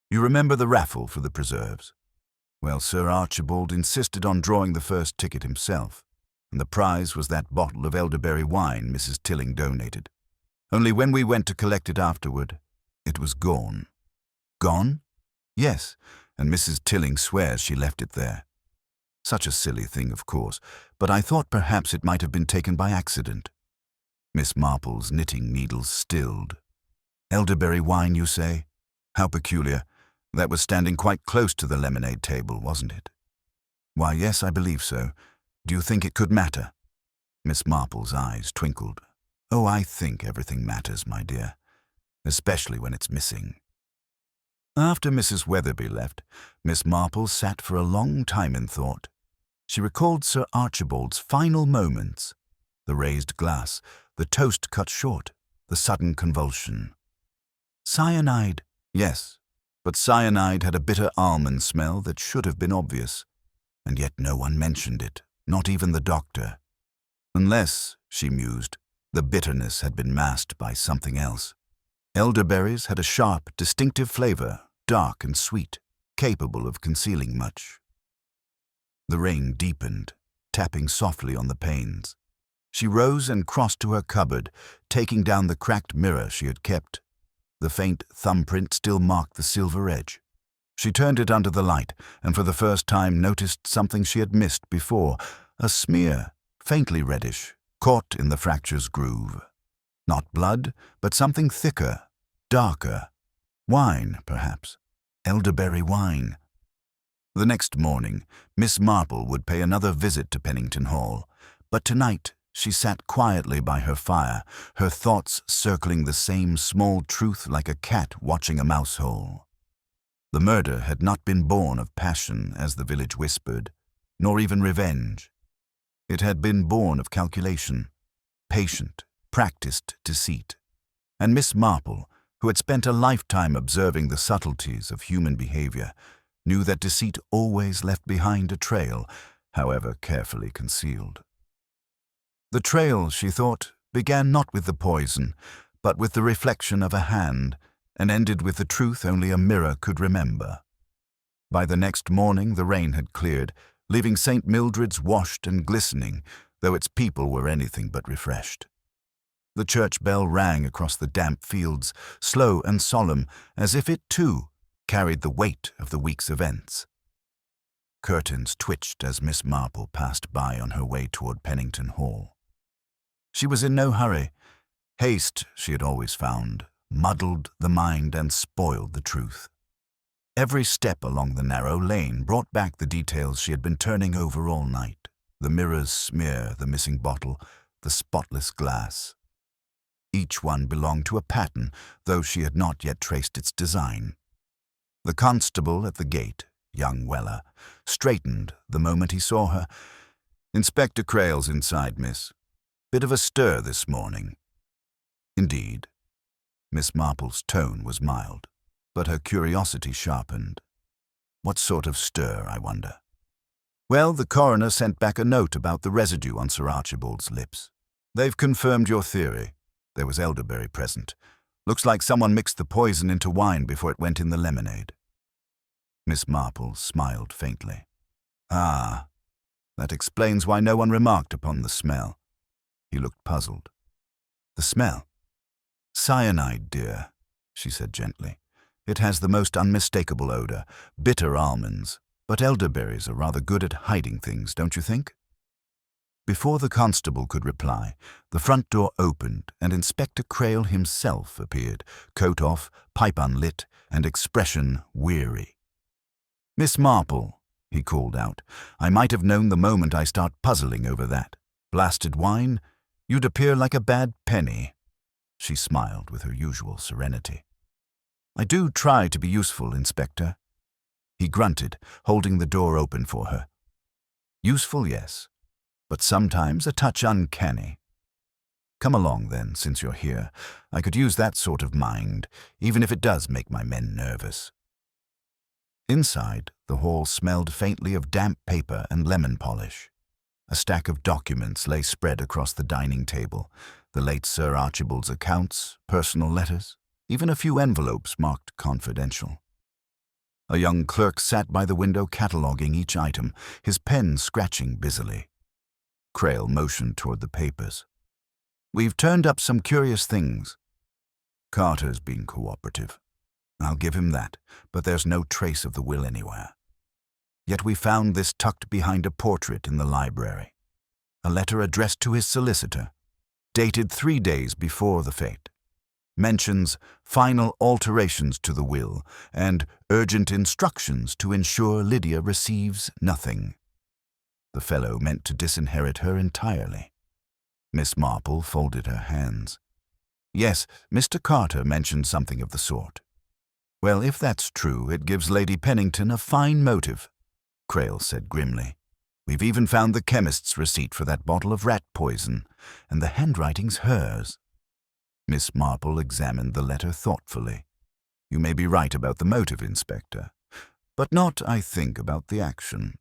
You remember the raffle for the preserves? Well, Sir Archibald insisted on drawing the first ticket himself, and the prize was that bottle of elderberry wine Mrs. Tilling donated. Only when we went to collect it afterward, it was gone. Gone? Yes, and Mrs. Tilling swears she left it there. Such a silly thing, of course, but I thought perhaps it might have been taken by accident. Miss Marple's knitting needles stilled. Elderberry wine, you say? How peculiar. That was standing quite close to the lemonade table, wasn't it? Why, yes, I believe so. Do you think it could matter? Miss Marple's eyes twinkled. Oh, I think everything matters, my dear, especially when it's missing. After Mrs. Weatherby left, Miss Marple sat for a long time in thought. She recalled Sir Archibald's final moments, the raised glass, the toast cut short, the sudden convulsion. Cyanide, yes, but cyanide had a bitter almond smell that should have been obvious, and yet no one mentioned it, not even the doctor. Unless, she mused, the bitterness had been masked by something else. Elderberries had a sharp, distinctive flavor, dark and sweet, capable of concealing much. The rain deepened, tapping softly on the panes. She rose and crossed to her cupboard, taking down the cracked mirror she had kept. The faint thumbprint still marked the silver edge. She turned it under the light, and for the first time noticed something she had missed before, a smear, faintly reddish, caught in the fracture's groove. Not blood, but something thicker, darker. Wine, perhaps. Elderberry wine. The next morning, Miss Marple would pay another visit to Pennington Hall, but tonight she sat quietly by her fire, her thoughts circling the same small truth like a cat watching a mouse hole. The murder had not been born of passion, as the village whispered, nor even revenge. It had been born of calculation, patient, practiced deceit. And Miss Marple, who had spent a lifetime observing the subtleties of human behavior, knew that deceit always left behind a trail, however carefully concealed. The trail, she thought, began not with the poison, but with the reflection of a hand, and ended with the truth only a mirror could remember. By the next morning the rain had cleared, leaving St. Mildred's washed and glistening, though its people were anything but refreshed. The church bell rang across the damp fields, slow and solemn, as if it, too, carried the weight of the week's events. Curtains twitched as Miss Marple passed by on her way toward Pennington Hall. She was in no hurry. Haste, she had always found, muddled the mind and spoiled the truth. Every step along the narrow lane brought back the details she had been turning over all night: the mirror's smear, the missing bottle, the spotless glass. Each one belonged to a pattern, though she had not yet traced its design. The constable at the gate, young Weller, straightened the moment he saw her. "Inspector Crale's inside, miss. Bit of a stir this morning." Indeed. Miss Marple's tone was mild, but her curiosity sharpened. What sort of stir, I wonder? "Well, the coroner sent back a note about the residue on Sir Archibald's lips. They've confirmed your theory. There was elderberry present. Looks like someone mixed the poison into wine before it went in the lemonade." Miss Marple smiled faintly. "Ah, that explains why no one remarked upon the smell." He looked puzzled. "The smell?" "Cyanide, dear," she said gently. "It has the most unmistakable odor, bitter almonds, but elderberries are rather good at hiding things, don't you think?" Before the constable could reply, the front door opened and Inspector Crale himself appeared, coat off, pipe unlit, and expression weary. "Miss Marple," he called out, "I might have known the moment I start puzzling over that. Blasted wine? You'd appear like a bad penny." She smiled with her usual serenity. "I do try to be useful, Inspector." He grunted, holding the door open for her. "Useful, yes, but sometimes a touch uncanny. Come along, then, since you're here. I could use that sort of mind, even if it does make my men nervous." Inside, the hall smelled faintly of damp paper and lemon polish. A stack of documents lay spread across the dining table, the late Sir Archibald's accounts, personal letters, even a few envelopes marked confidential. A young clerk sat by the window cataloguing each item, his pen scratching busily. Crale motioned toward the papers. "We've turned up some curious things." "Carter's been cooperative." I'll give him that, but there's no trace of the will anywhere. Yet we found this tucked behind a portrait in the library. A letter addressed to his solicitor, dated 3 days before the fate. Mentions final alterations to the will and urgent instructions to ensure Lydia receives nothing. The fellow meant to disinherit her entirely. Miss Marple folded her hands. Yes, Mr. Carter mentioned something of the sort. Well, if that's true, it gives Lady Pennington a fine motive, Crail said grimly. We've even found the chemist's receipt for that bottle of rat poison, and the handwriting's hers. Miss Marple examined the letter thoughtfully. You may be right about the motive, Inspector, but not, I think, about the action.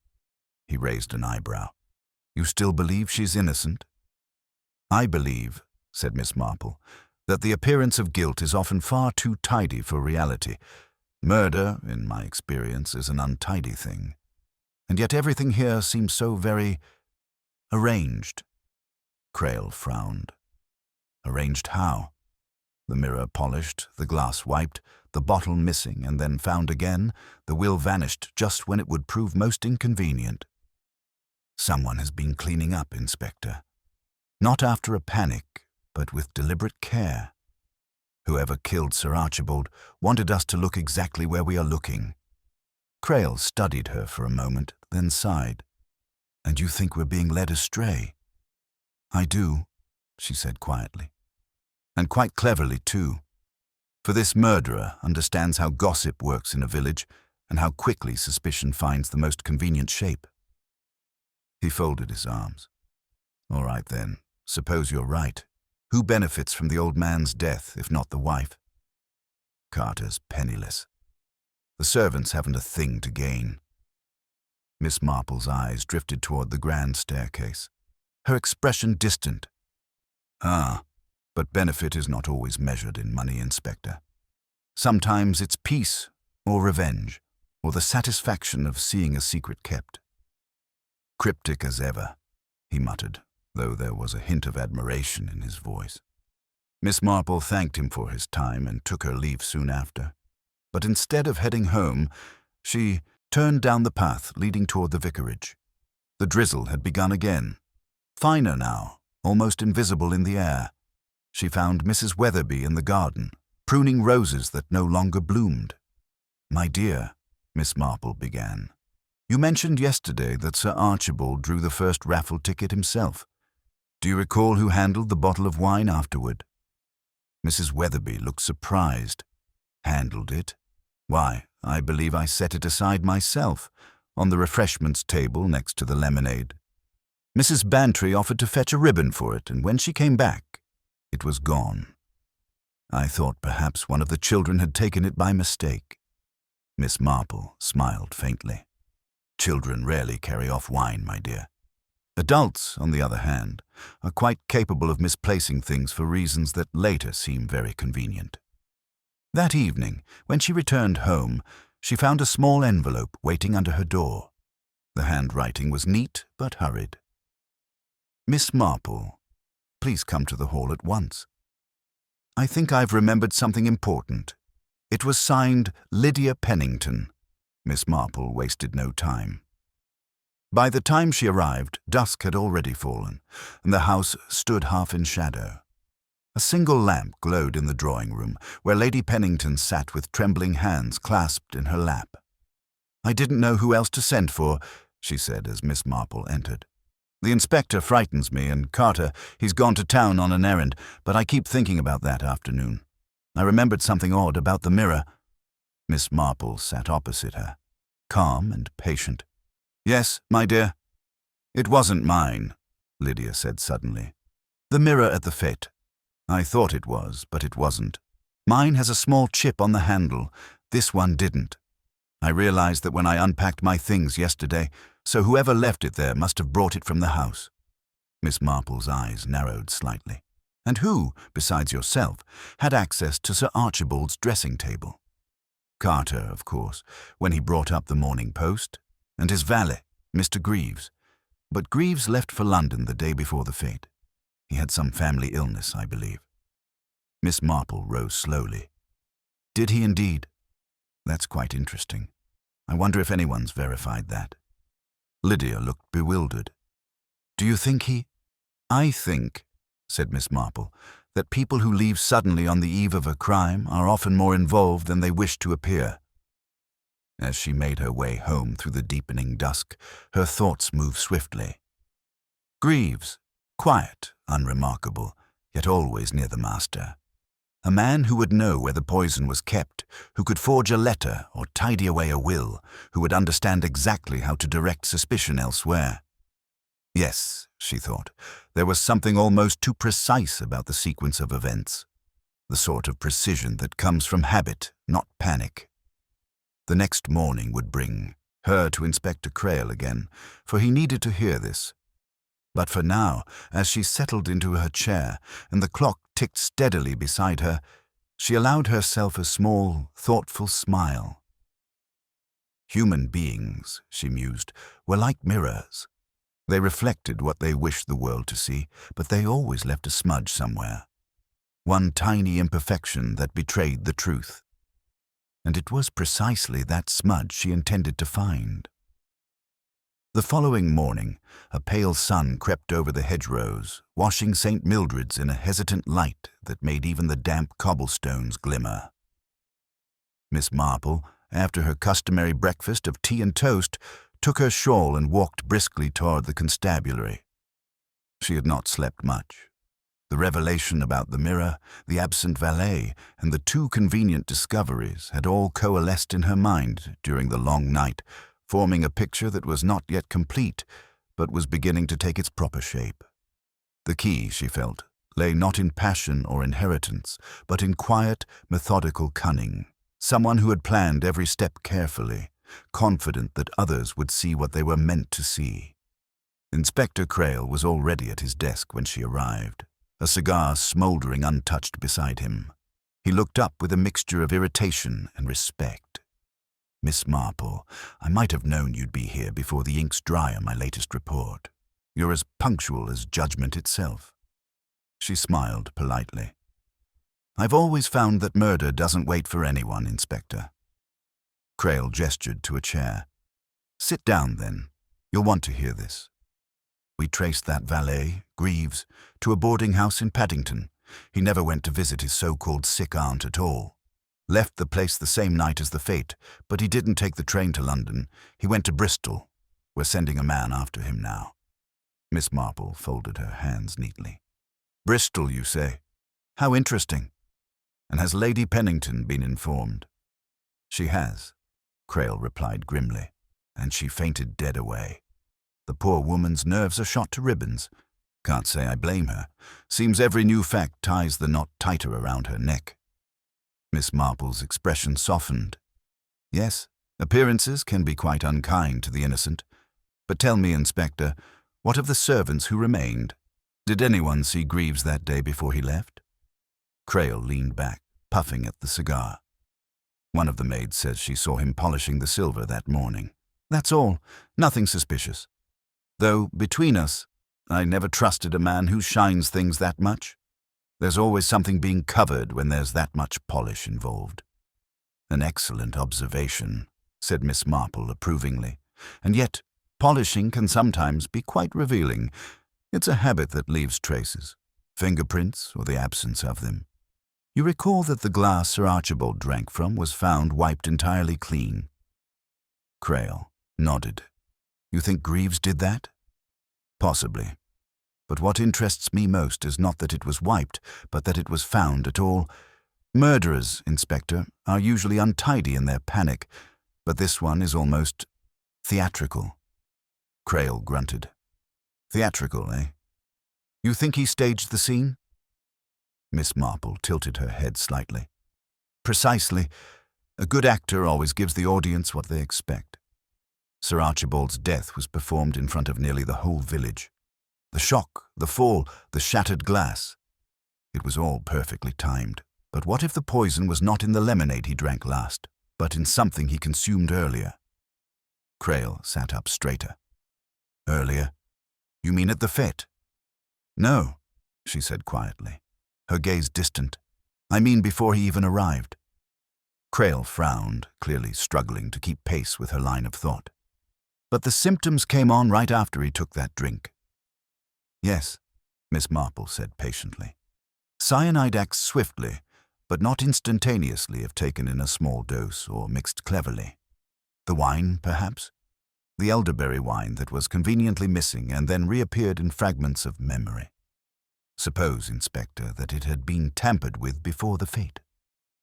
He raised an eyebrow. You still believe she's innocent? I believe, said Miss Marple, that the appearance of guilt is often far too tidy for reality. Murder, in my experience, is an untidy thing. And yet everything here seems so very arranged. Crail frowned. Arranged how? The mirror polished, the glass wiped, the bottle missing and then found again, the will vanished just when it would prove most inconvenient. Someone has been cleaning up, Inspector. Not after a panic, but with deliberate care. Whoever killed Sir Archibald wanted us to look exactly where we are looking. Crail studied her for a moment, then sighed. And you think we're being led astray? I do, she said quietly. And quite cleverly, too. For this murderer understands how gossip works in a village and how quickly suspicion finds the most convenient shape. He folded his arms. All right then, suppose you're right. Who benefits from the old man's death, if not the wife? Carter's penniless. The servants haven't a thing to gain. Miss Marple's eyes drifted toward the grand staircase, her expression distant. Ah, but benefit is not always measured in money, Inspector. Sometimes it's peace, or revenge, or the satisfaction of seeing a secret kept. Cryptic as ever, he muttered, though there was a hint of admiration in his voice. Miss Marple thanked him for his time and took her leave soon after. But instead of heading home, she turned down the path leading toward the vicarage. The drizzle had begun again. Finer now, almost invisible in the air. She found Mrs. Weatherby in the garden, pruning roses that no longer bloomed. My dear, Miss Marple began, you mentioned yesterday that Sir Archibald drew the first raffle ticket himself. Do you recall who handled the bottle of wine afterward? Mrs. Weatherby looked surprised. Handled it? Why, I believe I set it aside myself, on the refreshments table next to the lemonade. Mrs. Bantry offered to fetch a ribbon for it, and when she came back, it was gone. I thought perhaps one of the children had taken it by mistake. Miss Marple smiled faintly. Children rarely carry off wine, my dear. Adults, on the other hand, are quite capable of misplacing things for reasons that later seem very convenient. That evening, when she returned home, she found a small envelope waiting under her door. The handwriting was neat but hurried. Miss Marple, please come to the hall at once. I think I've remembered something important. It was signed Lydia Pennington. Miss Marple wasted no time. By the time she arrived, dusk had already fallen, and the house stood half in shadow. A single lamp glowed in the drawing room, where Lady Pennington sat with trembling hands clasped in her lap. I didn't know who else to send for, she said as Miss Marple entered. The inspector frightens me, and Carter, he's gone to town on an errand, but I keep thinking about that afternoon. I remembered something odd about the mirror. Miss Marple sat opposite her, calm and patient. Yes, my dear. It wasn't mine, Lydia said suddenly. The mirror at the fete. I thought it was, but it wasn't. Mine has a small chip on the handle. This one didn't. I realized that when I unpacked my things yesterday, so whoever left it there must have brought it from the house. Miss Marple's eyes narrowed slightly. And who, besides yourself, had access to Sir Archibald's dressing table? Carter, of course, when he brought up the Morning Post, and his valet, Mr. Greaves. But Greaves left for London the day before the fete. He had some family illness, I believe. Miss Marple rose slowly. Did he indeed? That's quite interesting. I wonder if anyone's verified that. Lydia looked bewildered. Do you think he— I think, said Miss Marple, that people who leave suddenly on the eve of a crime are often more involved than they wish to appear. As she made her way home through the deepening dusk, her thoughts moved swiftly. Greaves, quiet, unremarkable, yet always near the master. A man who would know where the poison was kept, who could forge a letter or tidy away a will, who would understand exactly how to direct suspicion elsewhere. Yes, she thought, there was something almost too precise about the sequence of events. The sort of precision that comes from habit, not panic. The next morning would bring her to Inspector Crail again, for he needed to hear this. But for now, as she settled into her chair and the clock ticked steadily beside her, she allowed herself a small, thoughtful smile. Human beings, she mused, were like mirrors. They reflected what they wished the world to see, but they always left a smudge somewhere. One tiny imperfection that betrayed the truth. And it was precisely that smudge she intended to find. The following morning, a pale sun crept over the hedgerows, washing St. Mildred's in a hesitant light that made even the damp cobblestones glimmer. Miss Marple, after her customary breakfast of tea and toast, took her shawl and walked briskly toward the constabulary. She had not slept much. The revelation about the mirror, the absent valet, and the two convenient discoveries had all coalesced in her mind during the long night, forming a picture that was not yet complete, but was beginning to take its proper shape. The key, she felt, lay not in passion or inheritance, but in quiet, methodical cunning. Someone who had planned every step carefully, confident that others would see what they were meant to see. Inspector Crail was already at his desk when she arrived, a cigar smouldering untouched beside him. He looked up with a mixture of irritation and respect. Miss Marple, I might have known you'd be here before the ink's dry on my latest report. You're as punctual as judgment itself. She smiled politely. I've always found that murder doesn't wait for anyone, Inspector. Crail gestured to a chair. Sit down, then. You'll want to hear this. We traced that valet, Greaves, to a boarding house in Paddington. He never went to visit his so-called sick aunt at all. Left the place the same night as the fete, but he didn't take the train to London. He went to Bristol. We're sending a man after him now. Miss Marple folded her hands neatly. Bristol, you say? How interesting. And has Lady Pennington been informed? She has, Crail replied grimly, and she fainted dead away. The poor woman's nerves are shot to ribbons. Can't say I blame her. Seems every new fact ties the knot tighter around her neck. Miss Marple's expression softened. Yes, appearances can be quite unkind to the innocent. But tell me, Inspector, what of the servants who remained? Did anyone see Greaves that day before he left? Crail leaned back, puffing at the cigar. One of the maids says she saw him polishing the silver that morning. That's all. Nothing suspicious. Though, between us, I never trusted a man who shines things that much. There's always something being covered when there's that much polish involved. An excellent observation, said Miss Marple approvingly. And yet, polishing can sometimes be quite revealing. It's a habit that leaves traces, fingerprints or the absence of them. You recall that the glass Sir Archibald drank from was found wiped entirely clean. Crail nodded. You think Greaves did that? Possibly. But what interests me most is not that it was wiped, but that it was found at all. Murderers, Inspector, are usually untidy in their panic, but this one is almost theatrical. Crail grunted. Theatrical, eh? You think he staged the scene? Miss Marple tilted her head slightly. Precisely. A good actor always gives the audience what they expect. Sir Archibald's death was performed in front of nearly the whole village. The shock, the fall, the shattered glass. It was all perfectly timed. But what if the poison was not in the lemonade he drank last, but in something he consumed earlier? Crail sat up straighter. Earlier? You mean at the fete? No, she said quietly, her gaze distant. I mean before he even arrived. Crail frowned, clearly struggling to keep pace with her line of thought. But the symptoms came on right after he took that drink. Yes, Miss Marple said patiently. Cyanide acts swiftly, but not instantaneously if taken in a small dose or mixed cleverly. The wine, perhaps? The elderberry wine that was conveniently missing and then reappeared in fragments of memory. Suppose, Inspector, that it had been tampered with before the fete.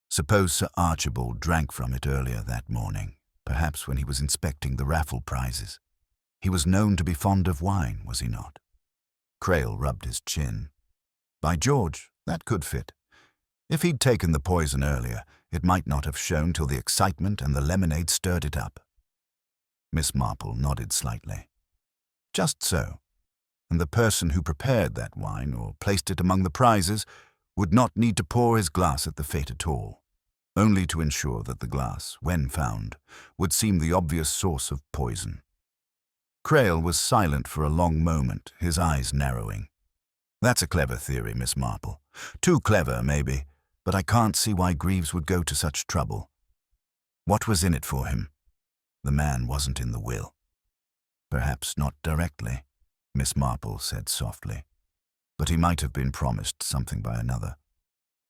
Suppose Sir Archibald drank from it earlier that morning, perhaps when he was inspecting the raffle prizes. He was known to be fond of wine, was he not? Crail rubbed his chin. By George, that could fit. If he'd taken the poison earlier, it might not have shown till the excitement and the lemonade stirred it up. Miss Marple nodded slightly. Just so. And the person who prepared that wine or placed it among the prizes would not need to pour his glass at the fete at all, only to ensure that the glass, when found, would seem the obvious source of poison. Crail was silent for a long moment, his eyes narrowing. That's a clever theory, Miss Marple. Too clever, maybe, but I can't see why Greaves would go to such trouble. What was in it for him? The man wasn't in the will. Perhaps not directly, Miss Marple said softly, but he might have been promised something by another.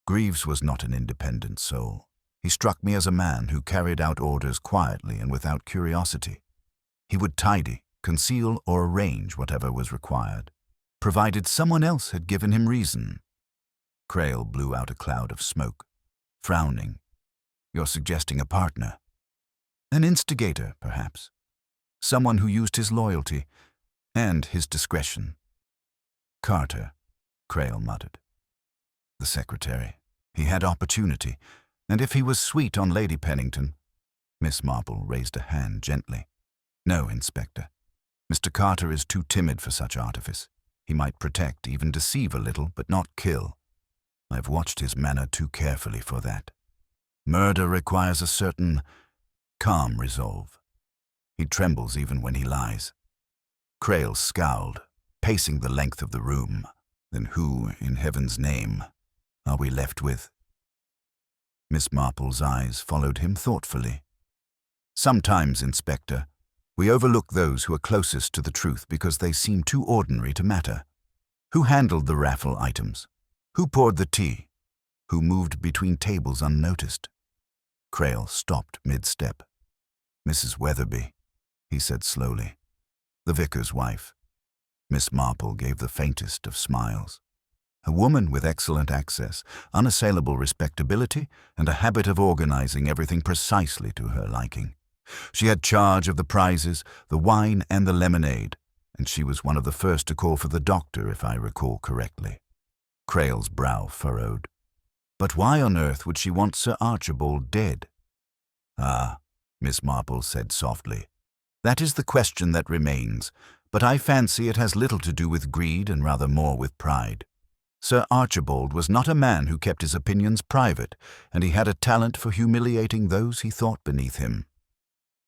Greaves was not an independent soul. He struck me as a man who carried out orders quietly and without curiosity. He would tidy, conceal, or arrange whatever was required, provided someone else had given him reason. Crail blew out a cloud of smoke, frowning. You're suggesting a partner. An instigator, perhaps. Someone who used his loyalty and his discretion. Carter, Crail muttered. The secretary. He had opportunity, and if he was sweet on Lady Pennington— Miss Marple raised a hand gently. No, Inspector. Mr. Carter is too timid for such artifice. He might protect, even deceive a little, but not kill. I've watched his manner too carefully for that. Murder requires a certain calm resolve. He trembles even when he lies. Crail scowled, pacing the length of the room. Then who, in heaven's name, are we left with? Miss Marple's eyes followed him thoughtfully. Sometimes, Inspector, we overlook those who are closest to the truth because they seem too ordinary to matter. Who handled the raffle items? Who poured the tea? Who moved between tables unnoticed? Crail stopped mid-step. Mrs. Weatherby, he said slowly. The vicar's wife. Miss Marple gave the faintest of smiles. A woman with excellent access, unassailable respectability, and a habit of organizing everything precisely to her liking. She had charge of the prizes, the wine and the lemonade, and she was one of the first to call for the doctor, if I recall correctly. Crail's brow furrowed. But why on earth would she want Sir Archibald dead? Ah, Miss Marple said softly. That is the question that remains, but I fancy it has little to do with greed and rather more with pride. Sir Archibald was not a man who kept his opinions private, and he had a talent for humiliating those he thought beneath him.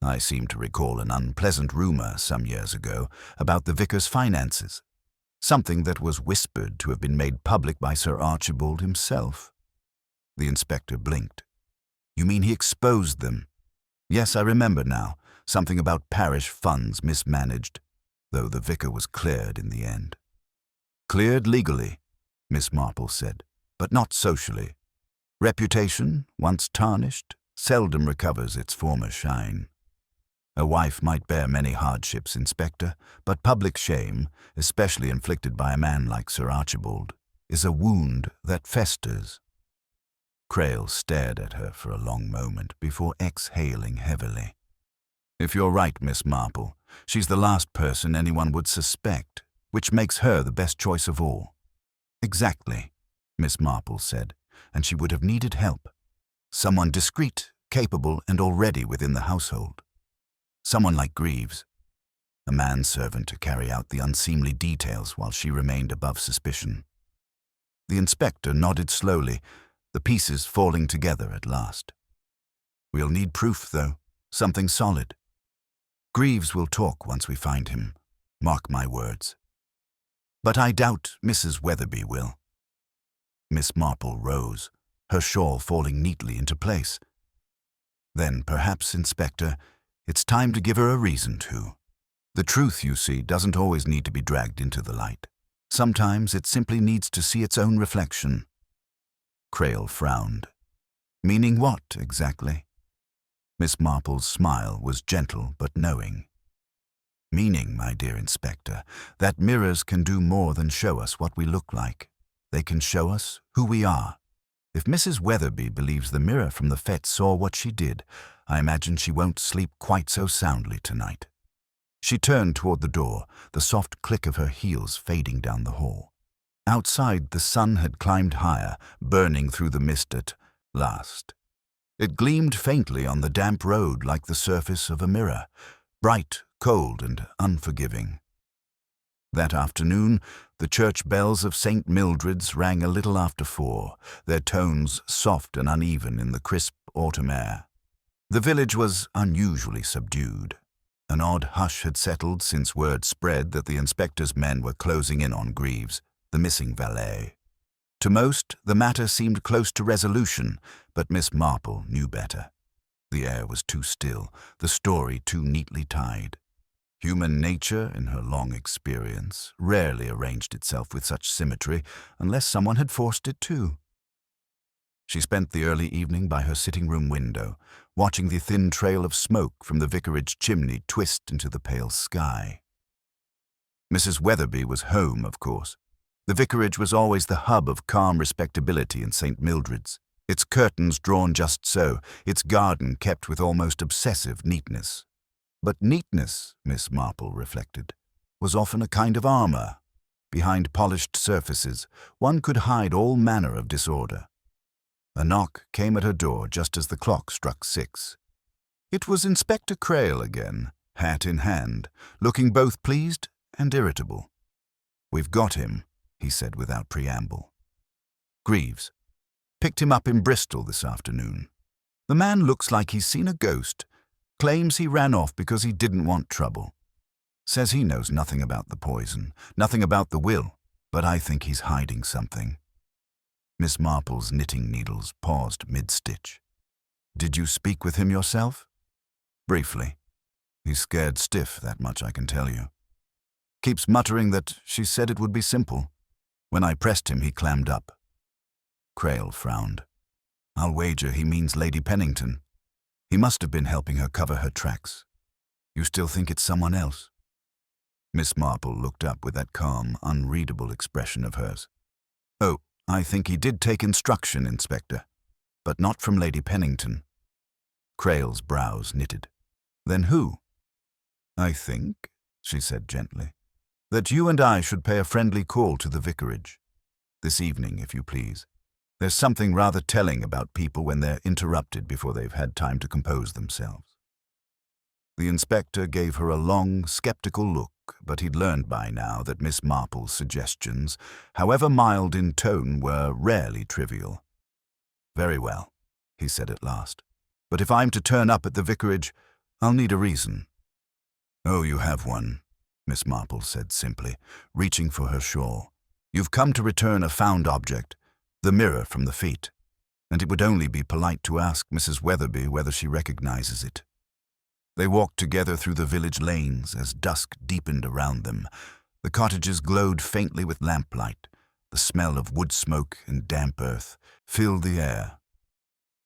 I seem to recall an unpleasant rumor some years ago about the vicar's finances, something that was whispered to have been made public by Sir Archibald himself. The inspector blinked. You mean he exposed them? Yes, I remember now, something about parish funds mismanaged, though the vicar was cleared in the end. Cleared legally, Miss Marple said, but not socially. Reputation, once tarnished, seldom recovers its former shine. A wife might bear many hardships, Inspector, but public shame, especially inflicted by a man like Sir Archibald, is a wound that festers. Crail stared at her for a long moment before exhaling heavily. If you're right, Miss Marple, she's the last person anyone would suspect, which makes her the best choice of all. Exactly, Miss Marple said, and she would have needed help. Someone discreet, capable, and already within the household. Someone like Greaves, a manservant to carry out the unseemly details while she remained above suspicion. The inspector nodded slowly, the pieces falling together at last. We'll need proof, though, something solid. Greaves will talk once we find him, mark my words. But I doubt Mrs. Weatherby will. Miss Marple rose, her shawl falling neatly into place. Then perhaps, Inspector, it's time to give her a reason to. The truth, you see, doesn't always need to be dragged into the light. Sometimes it simply needs to see its own reflection. Crail frowned. Meaning what, exactly? Miss Marple's smile was gentle but knowing. Meaning, my dear Inspector, that mirrors can do more than show us what we look like. They can show us who we are. If Mrs. Weatherby believes the mirror from the fete saw what she did, I imagine she won't sleep quite so soundly tonight. She turned toward the door, the soft click of her heels fading down the hall. Outside, the sun had climbed higher, burning through the mist at last. It gleamed faintly on the damp road like the surface of a mirror, bright, cold, and unforgiving. That afternoon, the church bells of St. Mildred's rang a little after 4, their tones soft and uneven in the crisp autumn air. The village was unusually subdued. An odd hush had settled since word spread that the inspector's men were closing in on Greaves, the missing valet. To most, the matter seemed close to resolution, but Miss Marple knew better. The air was too still, the story too neatly tied. Human nature, in her long experience, rarely arranged itself with such symmetry unless someone had forced it to. She spent the early evening by her sitting-room window, watching the thin trail of smoke from the vicarage chimney twist into the pale sky. Mrs. Weatherby was home, of course. The vicarage was always the hub of calm respectability in St. Mildred's, its curtains drawn just so, its garden kept with almost obsessive neatness. But neatness, Miss Marple reflected, was often a kind of armor. Behind polished surfaces, one could hide all manner of disorder. A knock came at her door just as the clock struck 6. It was Inspector Crail again, hat in hand, looking both pleased and irritable. "We've got him," he said without preamble. "Greaves. Picked him up in Bristol this afternoon. The man looks like he's seen a ghost. Claims he ran off because he didn't want trouble. Says he knows nothing about the poison, nothing about the will, but I think he's hiding something." Miss Marple's knitting needles paused mid-stitch. "Did you speak with him yourself?" "Briefly. He's scared stiff, that much I can tell you. Keeps muttering that she said it would be simple. When I pressed him, he clammed up." Crail frowned. "I'll wager he means Lady Pennington. He must have been helping her cover her tracks. You still think it's someone else?" Miss Marple looked up with that calm, unreadable expression of hers. "Oh, I think he did take instruction, Inspector, but not from Lady Pennington." Crail's brows knitted. "Then who?" "I think," she said gently, "that you and I should pay a friendly call to the vicarage. This evening, if you please. There's something rather telling about people when they're interrupted before they've had time to compose themselves." The inspector gave her a long, skeptical look, but he'd learned by now that Miss Marple's suggestions, however mild in tone, were rarely trivial. "Very well," he said at last. "But if I'm to turn up at the vicarage, I'll need a reason." "Oh, you have one," Miss Marple said simply, reaching for her shawl. "You've come to return a found object, the mirror from the fete, and it would only be polite to ask Mrs. Weatherby whether she recognizes it." They walked together through the village lanes as dusk deepened around them. The cottages glowed faintly with lamplight. The smell of wood smoke and damp earth filled the air.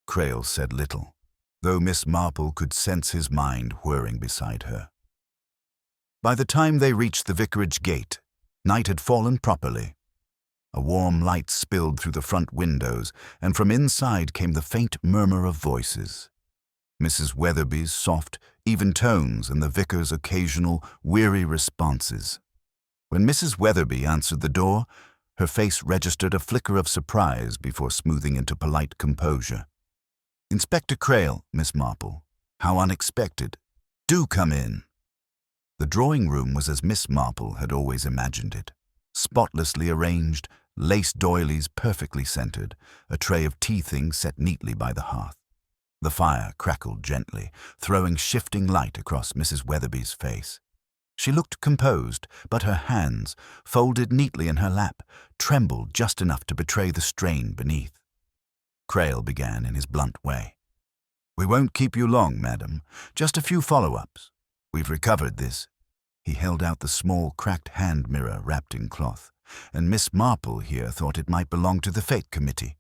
Crail said little, though Miss Marple could sense his mind whirring beside her. By the time they reached the vicarage gate, night had fallen properly. A warm light spilled through the front windows, and from inside came the faint murmur of voices. Mrs. Weatherby's soft, even tones and the vicar's occasional, weary responses. When Mrs. Weatherby answered the door, her face registered a flicker of surprise before smoothing into polite composure. "Inspector Crail, Miss Marple. How unexpected. Do come in." The drawing-room was as Miss Marple had always imagined it. Spotlessly arranged, lace doilies perfectly centered, a tray of tea things set neatly by the hearth. The fire crackled gently, throwing shifting light across Mrs. Weatherby's face. She looked composed, but her hands, folded neatly in her lap, trembled just enough to betray the strain beneath. Crail began in his blunt way. We won't keep you long, madam. Just a few follow-ups. We've recovered this." He held out the small, cracked hand mirror wrapped in cloth, and Miss Marple here thought it might belong to the Fete Committee.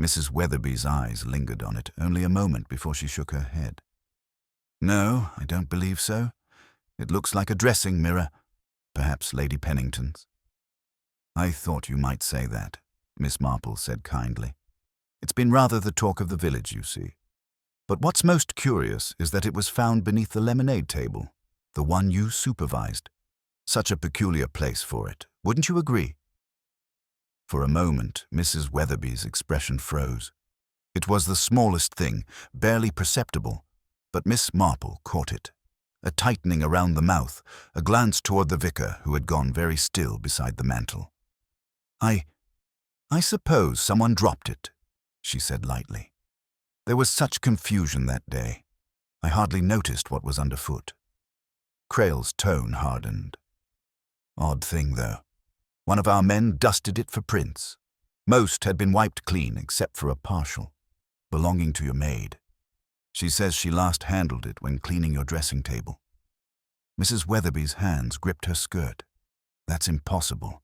Mrs. Weatherby's eyes lingered on it only a moment before she shook her head. "No, I don't believe so. It looks like a dressing mirror, perhaps Lady Pennington's." "I thought you might say that," Miss Marple said kindly. "It's been rather the talk of the village, you see. But what's most curious is that it was found beneath the lemonade table, the one you supervised. Such a peculiar place for it, wouldn't you agree?" For a moment, Mrs. Weatherby's expression froze. It was the smallest thing, barely perceptible, but Miss Marple caught it. A tightening around the mouth, a glance toward the vicar, who had gone very still beside the mantel. I suppose someone dropped it," she said lightly. "There was such confusion that day. I hardly noticed what was underfoot." Crail's tone hardened. "Odd thing, though. One of our men dusted it for prints. Most had been wiped clean except for a partial, belonging to your maid. She says she last handled it when cleaning your dressing table." Mrs. Weatherby's hands gripped her skirt. "That's impossible.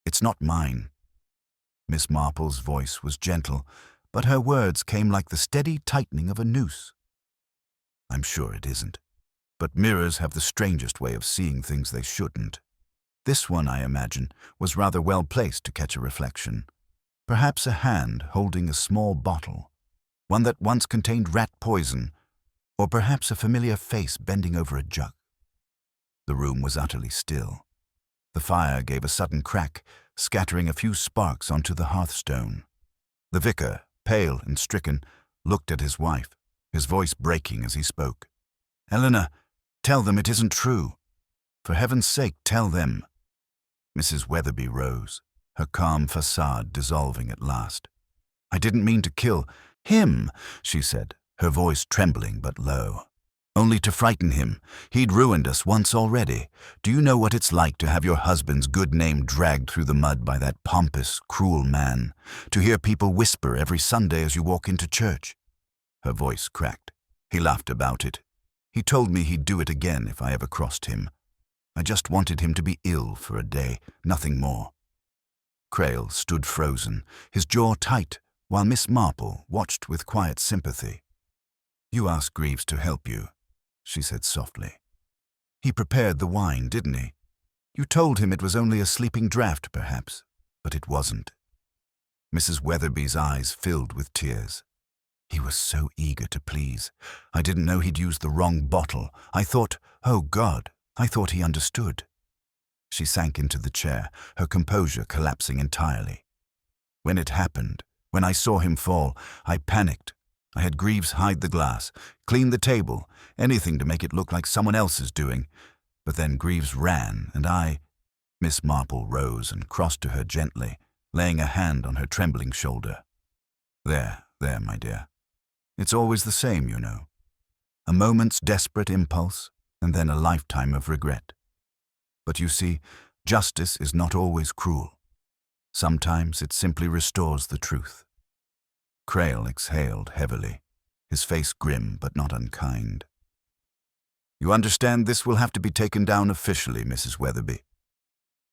It's not mine." Miss Marple's voice was gentle, but her words came like the steady tightening of a noose. "I'm sure it isn't. But mirrors have the strangest way of seeing things they shouldn't. This one, I imagine, was rather well placed to catch a reflection. Perhaps a hand holding a small bottle, one that once contained rat poison, or perhaps a familiar face bending over a jug." The room was utterly still. The fire gave a sudden crack, scattering a few sparks onto the hearthstone. The vicar, pale and stricken, looked at his wife, his voice breaking as he spoke. "Eleanor, tell them it isn't true. For heaven's sake, tell them." Mrs. Weatherby rose, her calm facade dissolving at last. "I didn't mean to kill him," she said, her voice trembling but low. "Only to frighten him. He'd ruined us once already. Do you know what it's like to have your husband's good name dragged through the mud by that pompous, cruel man? To hear people whisper every Sunday as you walk into church?" Her voice cracked. "He laughed about it. He told me he'd do it again if I ever crossed him. I just wanted him to be ill for a day, nothing more." Crail stood frozen, his jaw tight, while Miss Marple watched with quiet sympathy. "You asked Greaves to help you," she said softly. "He prepared the wine, didn't he? You told him it was only a sleeping draught, perhaps, but it wasn't." Mrs. Weatherby's eyes filled with tears. "He was so eager to please. I didn't know he'd used the wrong bottle. I thought, oh God, I thought he understood." She sank into the chair, her composure collapsing entirely. "When it happened, when I saw him fall, I panicked. I had Greaves hide the glass, clean the table, anything to make it look like someone else's doing. But then Greaves ran, and I—" Miss Marple rose and crossed to her gently, laying a hand on her trembling shoulder. There, my dear. It's always the same, you know. A moment's desperate impulse, and then a lifetime of regret. But you see, justice is not always cruel. Sometimes it simply restores the truth." Crail exhaled heavily, his face grim but not unkind. "You understand this will have to be taken down officially, Mrs. Weatherby."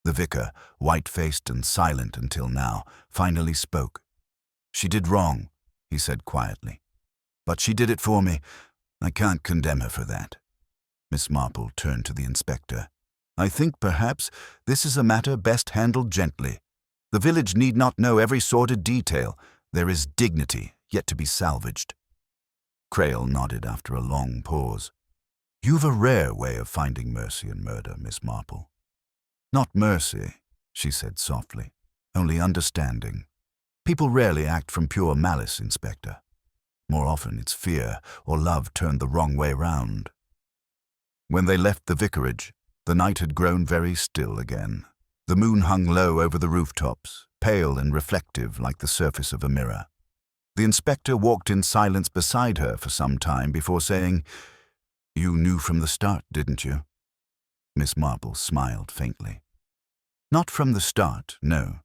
The vicar, white-faced and silent until now, finally spoke. "She did wrong," he said quietly. "But she did it for me. I can't condemn her for that." Miss Marple turned to the inspector. "I think, perhaps, this is a matter best handled gently. The village need not know every sordid detail. There is dignity yet to be salvaged." Crail nodded after a long pause. "You've a rare way of finding mercy in murder, Miss Marple." "Not mercy," she said softly, "only understanding. People rarely act from pure malice, Inspector. More often it's fear or love turned the wrong way round." When they left the vicarage, the night had grown very still again. The moon hung low over the rooftops, pale and reflective like the surface of a mirror. The inspector walked in silence beside her for some time before saying, "You knew from the start, didn't you?" Miss Marple smiled faintly. "Not from the start, no.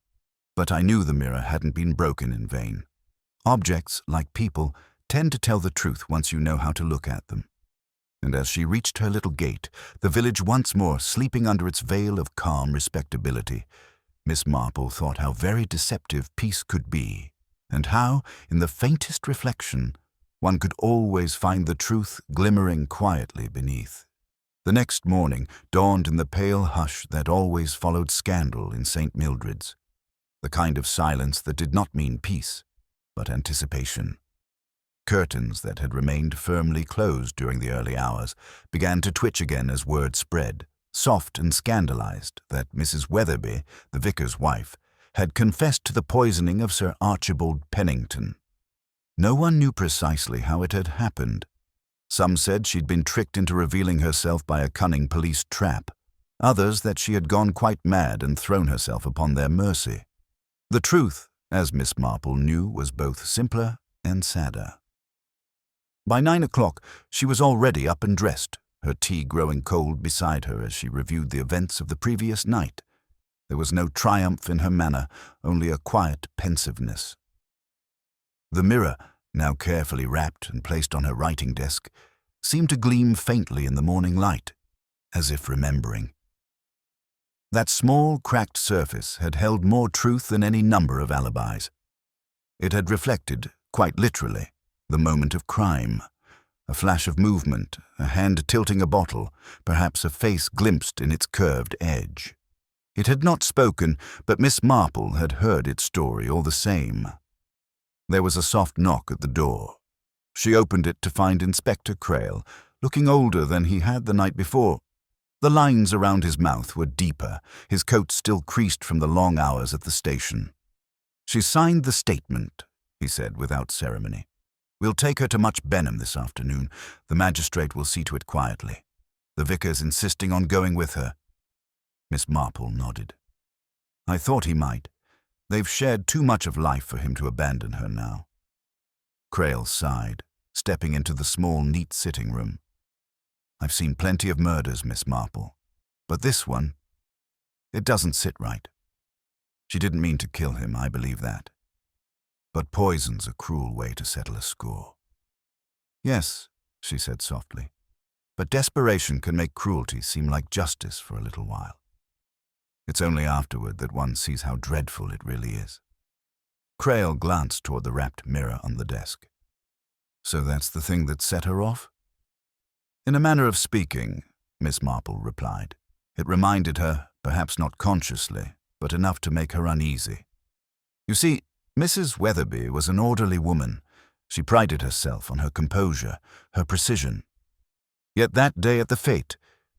But I knew the mirror hadn't been broken in vain. Objects, like people, tend to tell the truth once you know how to look at them. And as she reached her little gate, the village once more sleeping under its veil of calm respectability, Miss Marple thought how very deceptive peace could be, and how, in the faintest reflection, one could always find the truth glimmering quietly beneath. The next morning dawned in the pale hush that always followed scandal in St. Mildred's, the kind of silence that did not mean peace, but anticipation. Curtains that had remained firmly closed during the early hours began to twitch again as word spread, soft and scandalized, that Mrs. Weatherby, the vicar's wife, had confessed to the poisoning of Sir Archibald Pennington. No one knew precisely how it had happened. Some said she'd been tricked into revealing herself by a cunning police trap, others that she had gone quite mad and thrown herself upon their mercy. The truth, as Miss Marple knew, was both simpler and sadder. By 9 o'clock, she was already up and dressed, her tea growing cold beside her as she reviewed the events of the previous night. There was no triumph in her manner, only a quiet pensiveness. The mirror, now carefully wrapped and placed on her writing desk, seemed to gleam faintly in the morning light, as if remembering. That small, cracked surface had held more truth than any number of alibis. It had reflected, quite literally, the moment of crime, a flash of movement, a hand tilting a bottle, perhaps a face glimpsed in its curved edge. It had not spoken, but Miss Marple had heard its story all the same. There was a soft knock at the door. She opened it to find Inspector Crail, looking older than he had the night before. The lines around his mouth were deeper, his coat still creased from the long hours at the station. "She signed the statement," he said without ceremony. "We'll take her to Much Benham this afternoon. The magistrate will see to it quietly. The vicar's insisting on going with her." Miss Marple nodded. "I thought he might. They've shared too much of life for him to abandon her now." Crail sighed, stepping into the small, neat sitting room. "I've seen plenty of murders, Miss Marple, but this one, it doesn't sit right. She didn't mean to kill him, I believe that. But poison's a cruel way to settle a score." "Yes," she said softly, "but desperation can make cruelty seem like justice for a little while. It's only afterward that one sees how dreadful it really is." Crail glanced toward the wrapped mirror on the desk. "So that's the thing that set her off?" "In a manner of speaking," Miss Marple replied. "It reminded her, perhaps not consciously, but enough to make her uneasy. You see, Mrs. Weatherby was an orderly woman. She prided herself on her composure, her precision. Yet that day at the fete,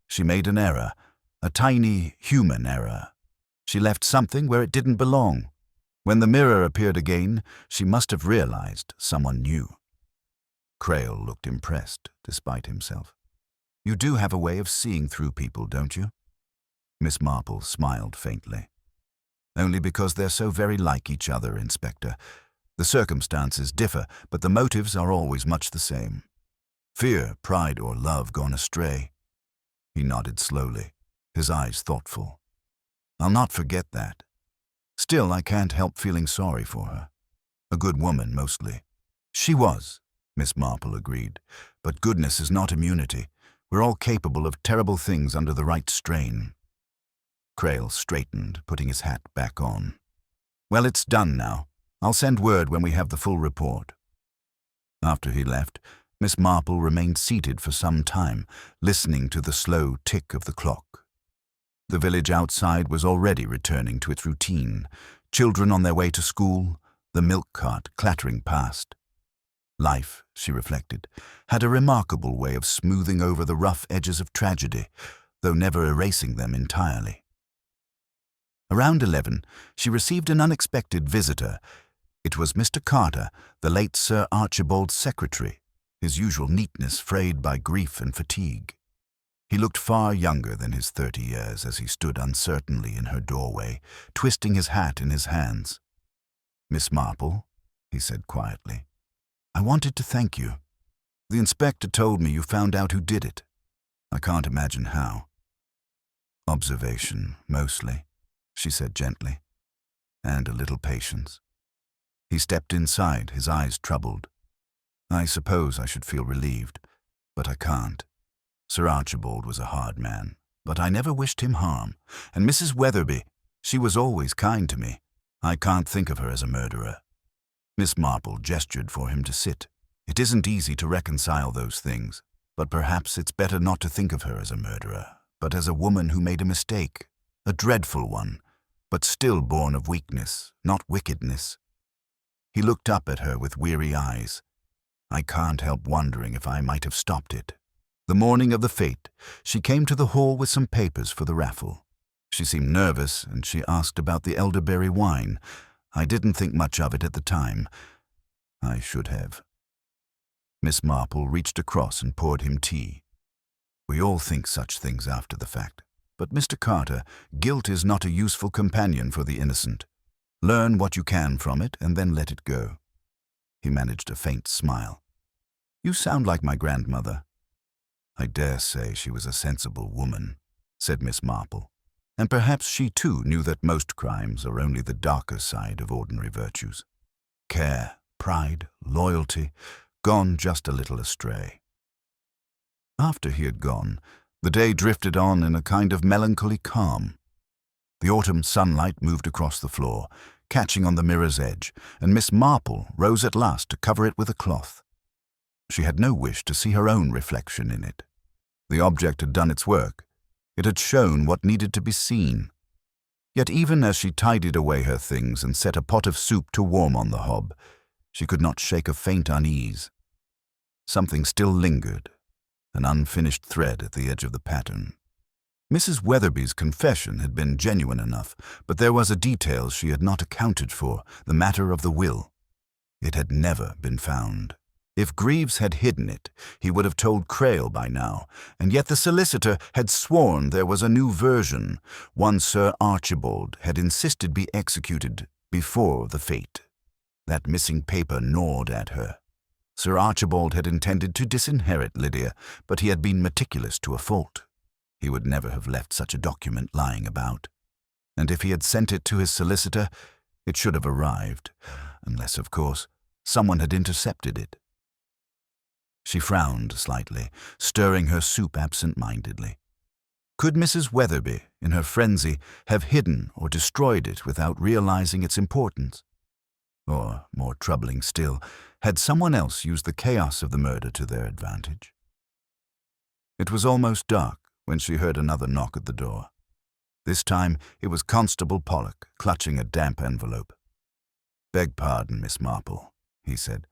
she made an error, a tiny human error. She left something where it didn't belong. When the mirror appeared again, she must have realized someone knew." Crail looked impressed, despite himself. "You do have a way of seeing through people, don't you?" Miss Marple smiled faintly. "Only because they're so very like each other, Inspector. The circumstances differ, but the motives are always much the same. Fear, pride, or love gone astray." He nodded slowly, his eyes thoughtful. "I'll not forget that. Still, I can't help feeling sorry for her. A good woman, mostly." "She was," Miss Marple agreed. "But goodness is not immunity. We're all capable of terrible things under the right strain." Crail straightened, putting his hat back on. "Well, it's done now. I'll send word when we have the full report." After he left, Miss Marple remained seated for some time, listening to the slow tick of the clock. The village outside was already returning to its routine, children on their way to school, the milk cart clattering past. Life, she reflected, had a remarkable way of smoothing over the rough edges of tragedy, though never erasing them entirely. Around 11, she received an unexpected visitor. It was Mr. Carter, the late Sir Archibald's secretary, his usual neatness frayed by grief and fatigue. He looked far younger than his 30 years as he stood uncertainly in her doorway, twisting his hat in his hands. "Miss Marple," he said quietly, "I wanted to thank you. The inspector told me you found out who did it. I can't imagine how." "Observation, mostly," she said gently, "and a little patience." He stepped inside, his eyes troubled. I suppose I should feel relieved, but I can't. Sir Archibald was a hard man, but I never wished him harm. And Mrs. Weatherby, she was always kind to me. I can't think of her as a murderer. Miss Marple gestured for him to sit. It isn't easy to reconcile those things, but perhaps it's better not to think of her as a murderer, but as a woman who made a mistake, a dreadful one, but still born of weakness, not wickedness. He looked up at her with weary eyes. I can't help wondering if I might have stopped it. The morning of the fete, she came to the hall with some papers for the raffle. She seemed nervous, and she asked about the elderberry wine. I didn't think much of it at the time. I should have. Miss Marple reached across and poured him tea. We all think such things after the fact. But, Mr. Carter, guilt is not a useful companion for the innocent. Learn what you can from it, and then let it go. He managed a faint smile. You sound like my grandmother. I dare say she was a sensible woman, said Miss Marple. And perhaps she too knew that most crimes are only the darker side of ordinary virtues. Care, pride, loyalty, gone just a little astray. After he had gone, the day drifted on in a kind of melancholy calm. The autumn sunlight moved across the floor, catching on the mirror's edge, and Miss Marple rose at last to cover it with a cloth. She had no wish to see her own reflection in it. The object had done its work. It had shown what needed to be seen. Yet even as she tidied away her things and set a pot of soup to warm on the hob, she could not shake a faint unease. Something still lingered, an unfinished thread at the edge of the pattern. Mrs. Weatherby's confession had been genuine enough, but there was a detail she had not accounted for, the matter of the will. It had never been found. If Greaves had hidden it, he would have told Crail by now, and yet the solicitor had sworn there was a new version, one Sir Archibald had insisted be executed before the fete. That missing paper gnawed at her. Sir Archibald had intended to disinherit Lydia, but he had been meticulous to a fault. He would never have left such a document lying about. And if he had sent it to his solicitor, it should have arrived, unless, of course, someone had intercepted it. She frowned slightly, stirring her soup absent-mindedly. Could Mrs. Weatherby, in her frenzy, have hidden or destroyed it without realizing its importance? Or, more troubling still, had someone else used the chaos of the murder to their advantage? It was almost dark when she heard another knock at the door. This time it was Constable Pollock, clutching a damp envelope. "Beg pardon, Miss Marple," he said,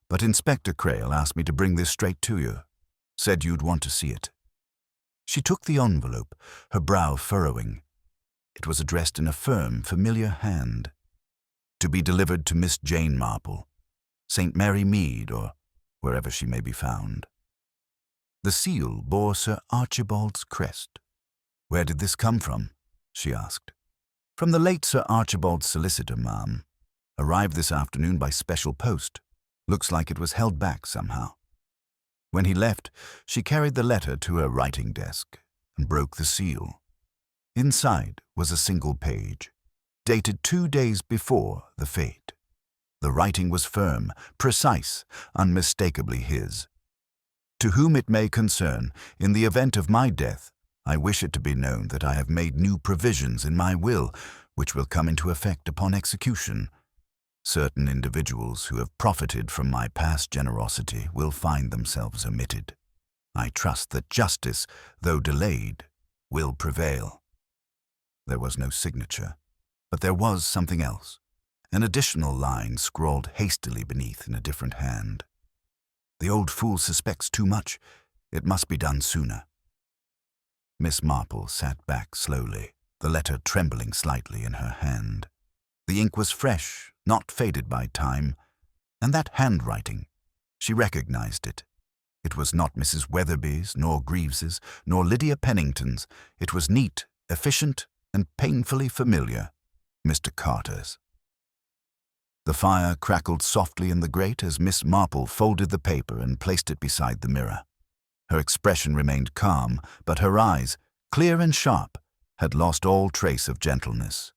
"but Inspector Crail asked me to bring this straight to you. Said you'd want to see it." She took the envelope, her brow furrowing. It was addressed in a firm, familiar hand. To be delivered to Miss Jane Marple, St. Mary Mead, or wherever she may be found. The seal bore Sir Archibald's crest. "Where did this come from?" she asked. "From the late Sir Archibald's solicitor, ma'am. Arrived this afternoon by special post. Looks like it was held back somehow." When he left, she carried the letter to her writing desk and broke the seal. Inside was a single page, dated 2 days before the fete. The writing was firm, precise, unmistakably his. "To whom it may concern, in the event of my death, I wish it to be known that I have made new provisions in my will, which will come into effect upon execution. Certain individuals who have profited from my past generosity will find themselves omitted. I trust that justice, though delayed, will prevail." There was no signature, but there was something else, an additional line scrawled hastily beneath in a different hand. "The old fool suspects too much. It must be done sooner." Miss Marple sat back slowly, the letter trembling slightly in her hand. The ink was fresh, not faded by time, and that handwriting, she recognized it. It was not Mrs. Weatherby's, nor Greaves's, nor Lydia Pennington's. It was neat, efficient, and painfully familiar, Mr. Carter's. The fire crackled softly in the grate as Miss Marple folded the paper and placed it beside the mirror. Her expression remained calm, but her eyes, clear and sharp, had lost all trace of gentleness.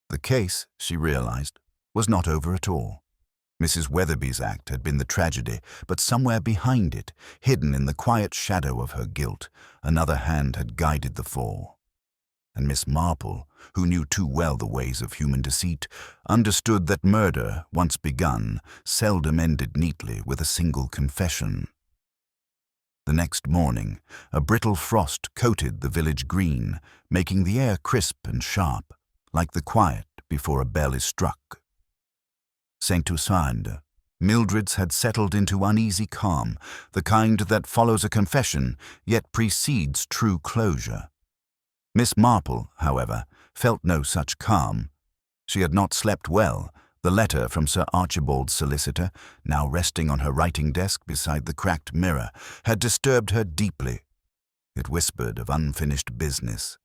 The case, she realized, was not over at all. Mrs. Weatherby's act had been the tragedy, but somewhere behind it, hidden in the quiet shadow of her guilt, another hand had guided the fall. And Miss Marple, who knew too well the ways of human deceit, understood that murder, once begun, seldom ended neatly with a single confession. The next morning, a brittle frost coated the village green, making the air crisp and sharp, like the quiet before a bell is struck. St. Toussaint, Mildred's had settled into uneasy calm, the kind that follows a confession, yet precedes true closure. Miss Marple, however, felt no such calm. She had not slept well. The letter from Sir Archibald's solicitor, now resting on her writing desk beside the cracked mirror, had disturbed her deeply. It whispered of unfinished business,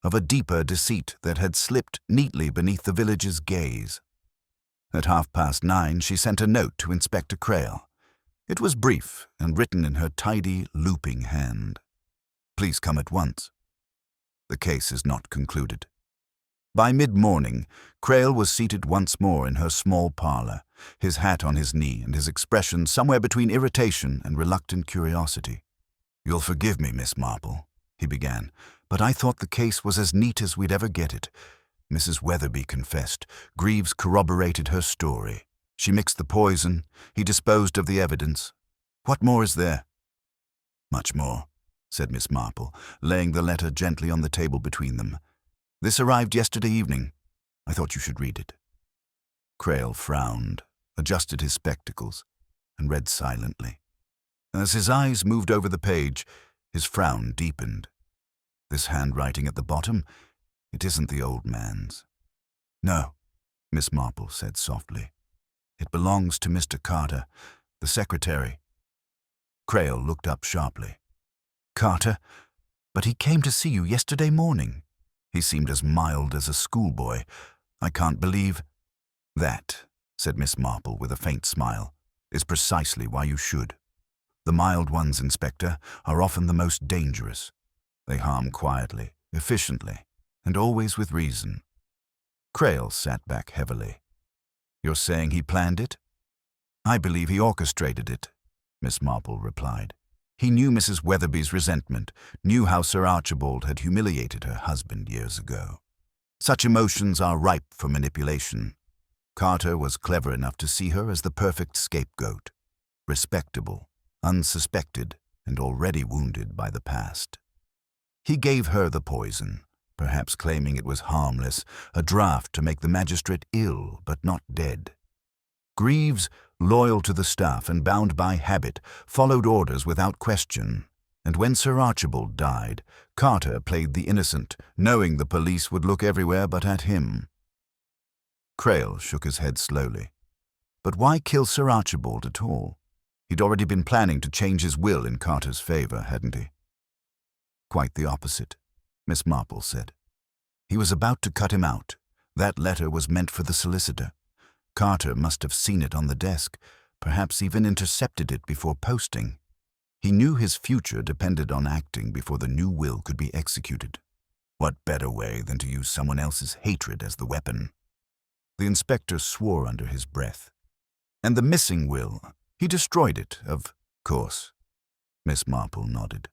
of a deeper deceit that had slipped neatly beneath the village's gaze. At 9:30, she sent a note to Inspector Crail. It was brief and written in her tidy, looping hand. Please come at once. The case is not concluded. By mid-morning, Crail was seated once more in her small parlor, his hat on his knee and his expression somewhere between irritation and reluctant curiosity. "You'll forgive me, Miss Marple," he began, "but I thought the case was as neat as we'd ever get it. Mrs. Weatherby confessed. Greaves corroborated her story. She mixed the poison. He disposed of the evidence. What more is there?" "Much more," said Miss Marple, laying the letter gently on the table between them. "This arrived yesterday evening. I thought you should read it." Crail frowned, adjusted his spectacles, and read silently. As his eyes moved over the page, his frown deepened. "This handwriting at the bottom, it isn't the old man's." "No," Miss Marple said softly. "It belongs to Mr. Carter, the secretary." Crail looked up sharply. "Carter? But he came to see you yesterday morning. He seemed as mild as a schoolboy. I can't believe—" "That," said Miss Marple with a faint smile, "is precisely why you should. The mild ones, Inspector, are often the most dangerous. They harm quietly, efficiently, and always with reason." Crail sat back heavily. "You're saying he planned it?" "I believe he orchestrated it," Miss Marple replied. "He knew Mrs. Weatherby's resentment, knew how Sir Archibald had humiliated her husband years ago. Such emotions are ripe for manipulation. Carter was clever enough to see her as the perfect scapegoat, respectable, unsuspected, and already wounded by the past. He gave her the poison, perhaps claiming it was harmless, a draught to make the magistrate ill but not dead. Greaves, loyal to the staff and bound by habit, followed orders without question, and when Sir Archibald died, Carter played the innocent, knowing the police would look everywhere but at him. Crail shook his head slowly. But why kill Sir Archibald at all? He'd already been planning to change his will in Carter's favor, hadn't he? "Quite the opposite," Miss Marple said. "He was about to cut him out. That letter was meant for the solicitor. Carter must have seen it on the desk, perhaps even intercepted it before posting. He knew his future depended on acting before the new will could be executed. What better way than to use someone else's hatred as the weapon?" The inspector swore under his breath. "And the missing will, he destroyed it, of course." Miss Marple nodded.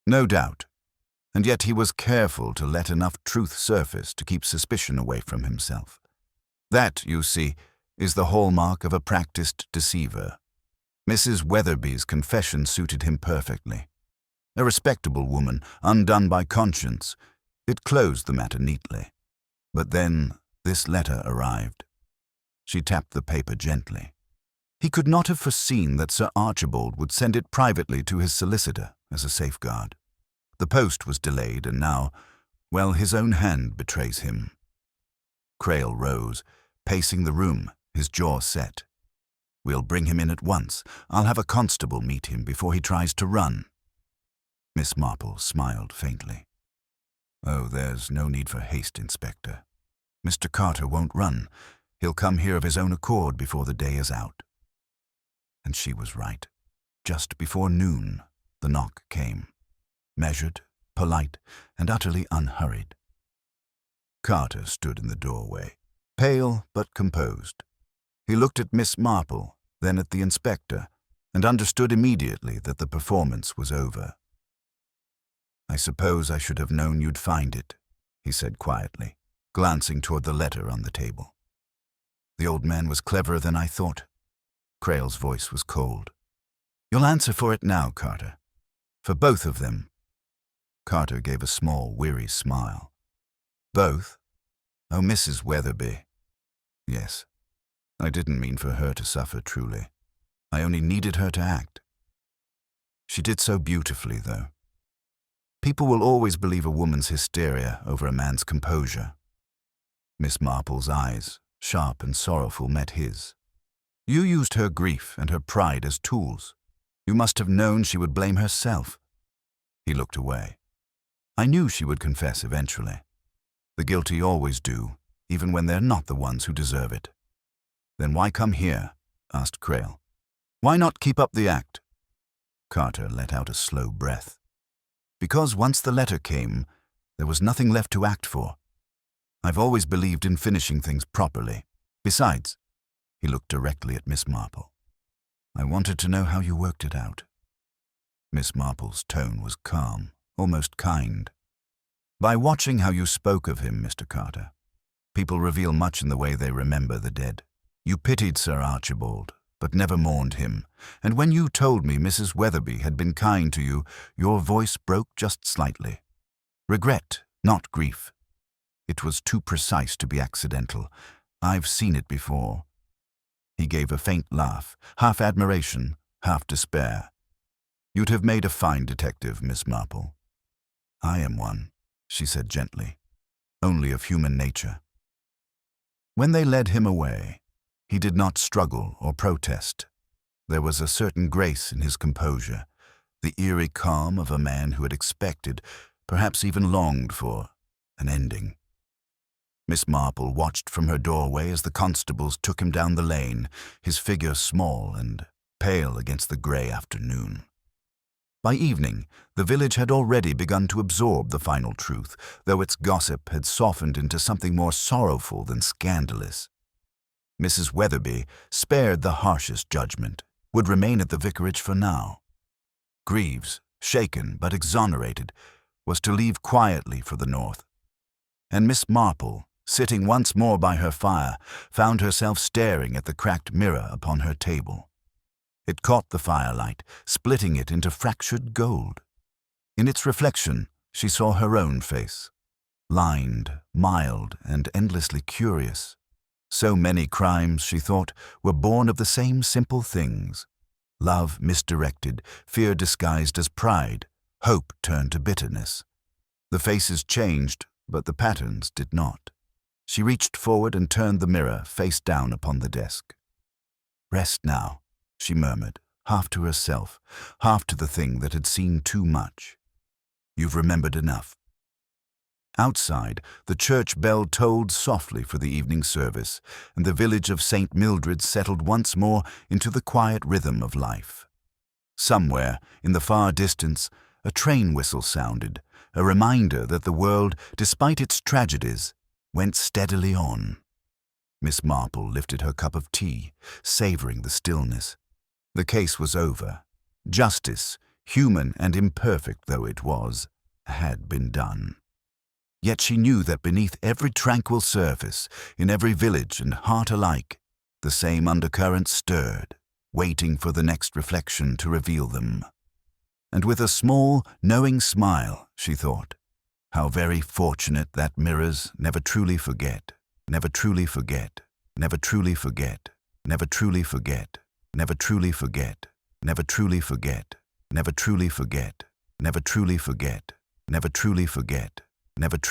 "No doubt. And yet he was careful to let enough truth surface to keep suspicion away from himself. That, you see, is the hallmark of a practiced deceiver. Mrs. Weatherby's confession suited him perfectly. A respectable woman, undone by conscience. It closed the matter neatly. But then this letter arrived." She tapped the paper gently. "He could not have foreseen that Sir Archibald would send it privately to his solicitor as a safeguard. The post was delayed, and now, well, his own hand betrays him." Crail rose, pacing the room, his jaw set. "We'll bring him in at once. I'll have a constable meet him before he tries to run." Miss Marple smiled faintly. "Oh, there's no need for haste, Inspector. Mr. Carter won't run. He'll come here of his own accord before the day is out." And she was right. Just before noon, the knock came. Measured, polite, and utterly unhurried. Carter stood in the doorway, pale but composed. He looked at Miss Marple, then at the inspector, and understood immediately that the performance was over. "I suppose I should have known you'd find it," he said quietly, glancing toward the letter on the table. "The old man was cleverer than I thought." Creel's voice was cold. "You'll answer for it now, Carter. For both of them." Carter gave a small, weary smile. "Both? Oh, Mrs. Weatherby. Yes. I didn't mean for her to suffer, truly. I only needed her to act. She did so beautifully, though. People will always believe a woman's hysteria over a man's composure." Miss Marple's eyes, sharp and sorrowful, met his. "You used her grief and her pride as tools. You must have known she would blame herself." He looked away. "I knew she would confess eventually. The guilty always do, even when they're not the ones who deserve it." "Then why come here?" asked Creel. "Why not keep up the act?" Carter let out a slow breath. "Because once the letter came, there was nothing left to act for. I've always believed in finishing things properly. Besides," he looked directly at Miss Marple, "I wanted to know how you worked it out." Miss Marple's tone was calm, almost kind. "By watching how you spoke of him, Mr. Carter. People reveal much in the way they remember the dead. You pitied Sir Archibald, but never mourned him, and when you told me Mrs. Weatherby had been kind to you, your voice broke just slightly. Regret, not grief. It was too precise to be accidental. I've seen it before." He gave a faint laugh, half admiration, half despair. "You'd have made a fine detective, Miss Marple." "I am one," she said gently, "only of human nature." When they led him away, he did not struggle or protest. There was a certain grace in his composure, the eerie calm of a man who had expected, perhaps even longed for, an ending. Miss Marple watched from her doorway as the constables took him down the lane, his figure small and pale against the grey afternoon. By evening, the village had already begun to absorb the final truth, though its gossip had softened into something more sorrowful than scandalous. Mrs. Weatherby, spared the harshest judgment, would remain at the vicarage for now. Greaves, shaken but exonerated, was to leave quietly for the north. And Miss Marple, sitting once more by her fire, found herself staring at the cracked mirror upon her table. It caught the firelight, splitting it into fractured gold. In its reflection, she saw her own face, lined, mild, and endlessly curious. So many crimes, she thought, were born of the same simple things. Love misdirected, fear disguised as pride, hope turned to bitterness. The faces changed, but the patterns did not. She reached forward and turned the mirror face down upon the desk. "Rest now," she murmured, half to herself, half to the thing that had seen too much. "You've remembered enough." Outside, the church bell tolled softly for the evening service, and the village of St. Mildred settled once more into the quiet rhythm of life. Somewhere, in the far distance, a train whistle sounded, a reminder that the world, despite its tragedies, went steadily on. Miss Marple lifted her cup of tea, savoring the stillness. The case was over. Justice, human and imperfect though it was, had been done. Yet she knew that beneath every tranquil surface, in every village and heart alike, the same undercurrents stirred, waiting for the next reflection to reveal them. And with a small, knowing smile, she thought, how very fortunate that mirrors never truly forget, never truly forget, never truly forget, never truly forget, never truly forget, never truly forget, never truly forget, never truly forget, never truly forget, never truly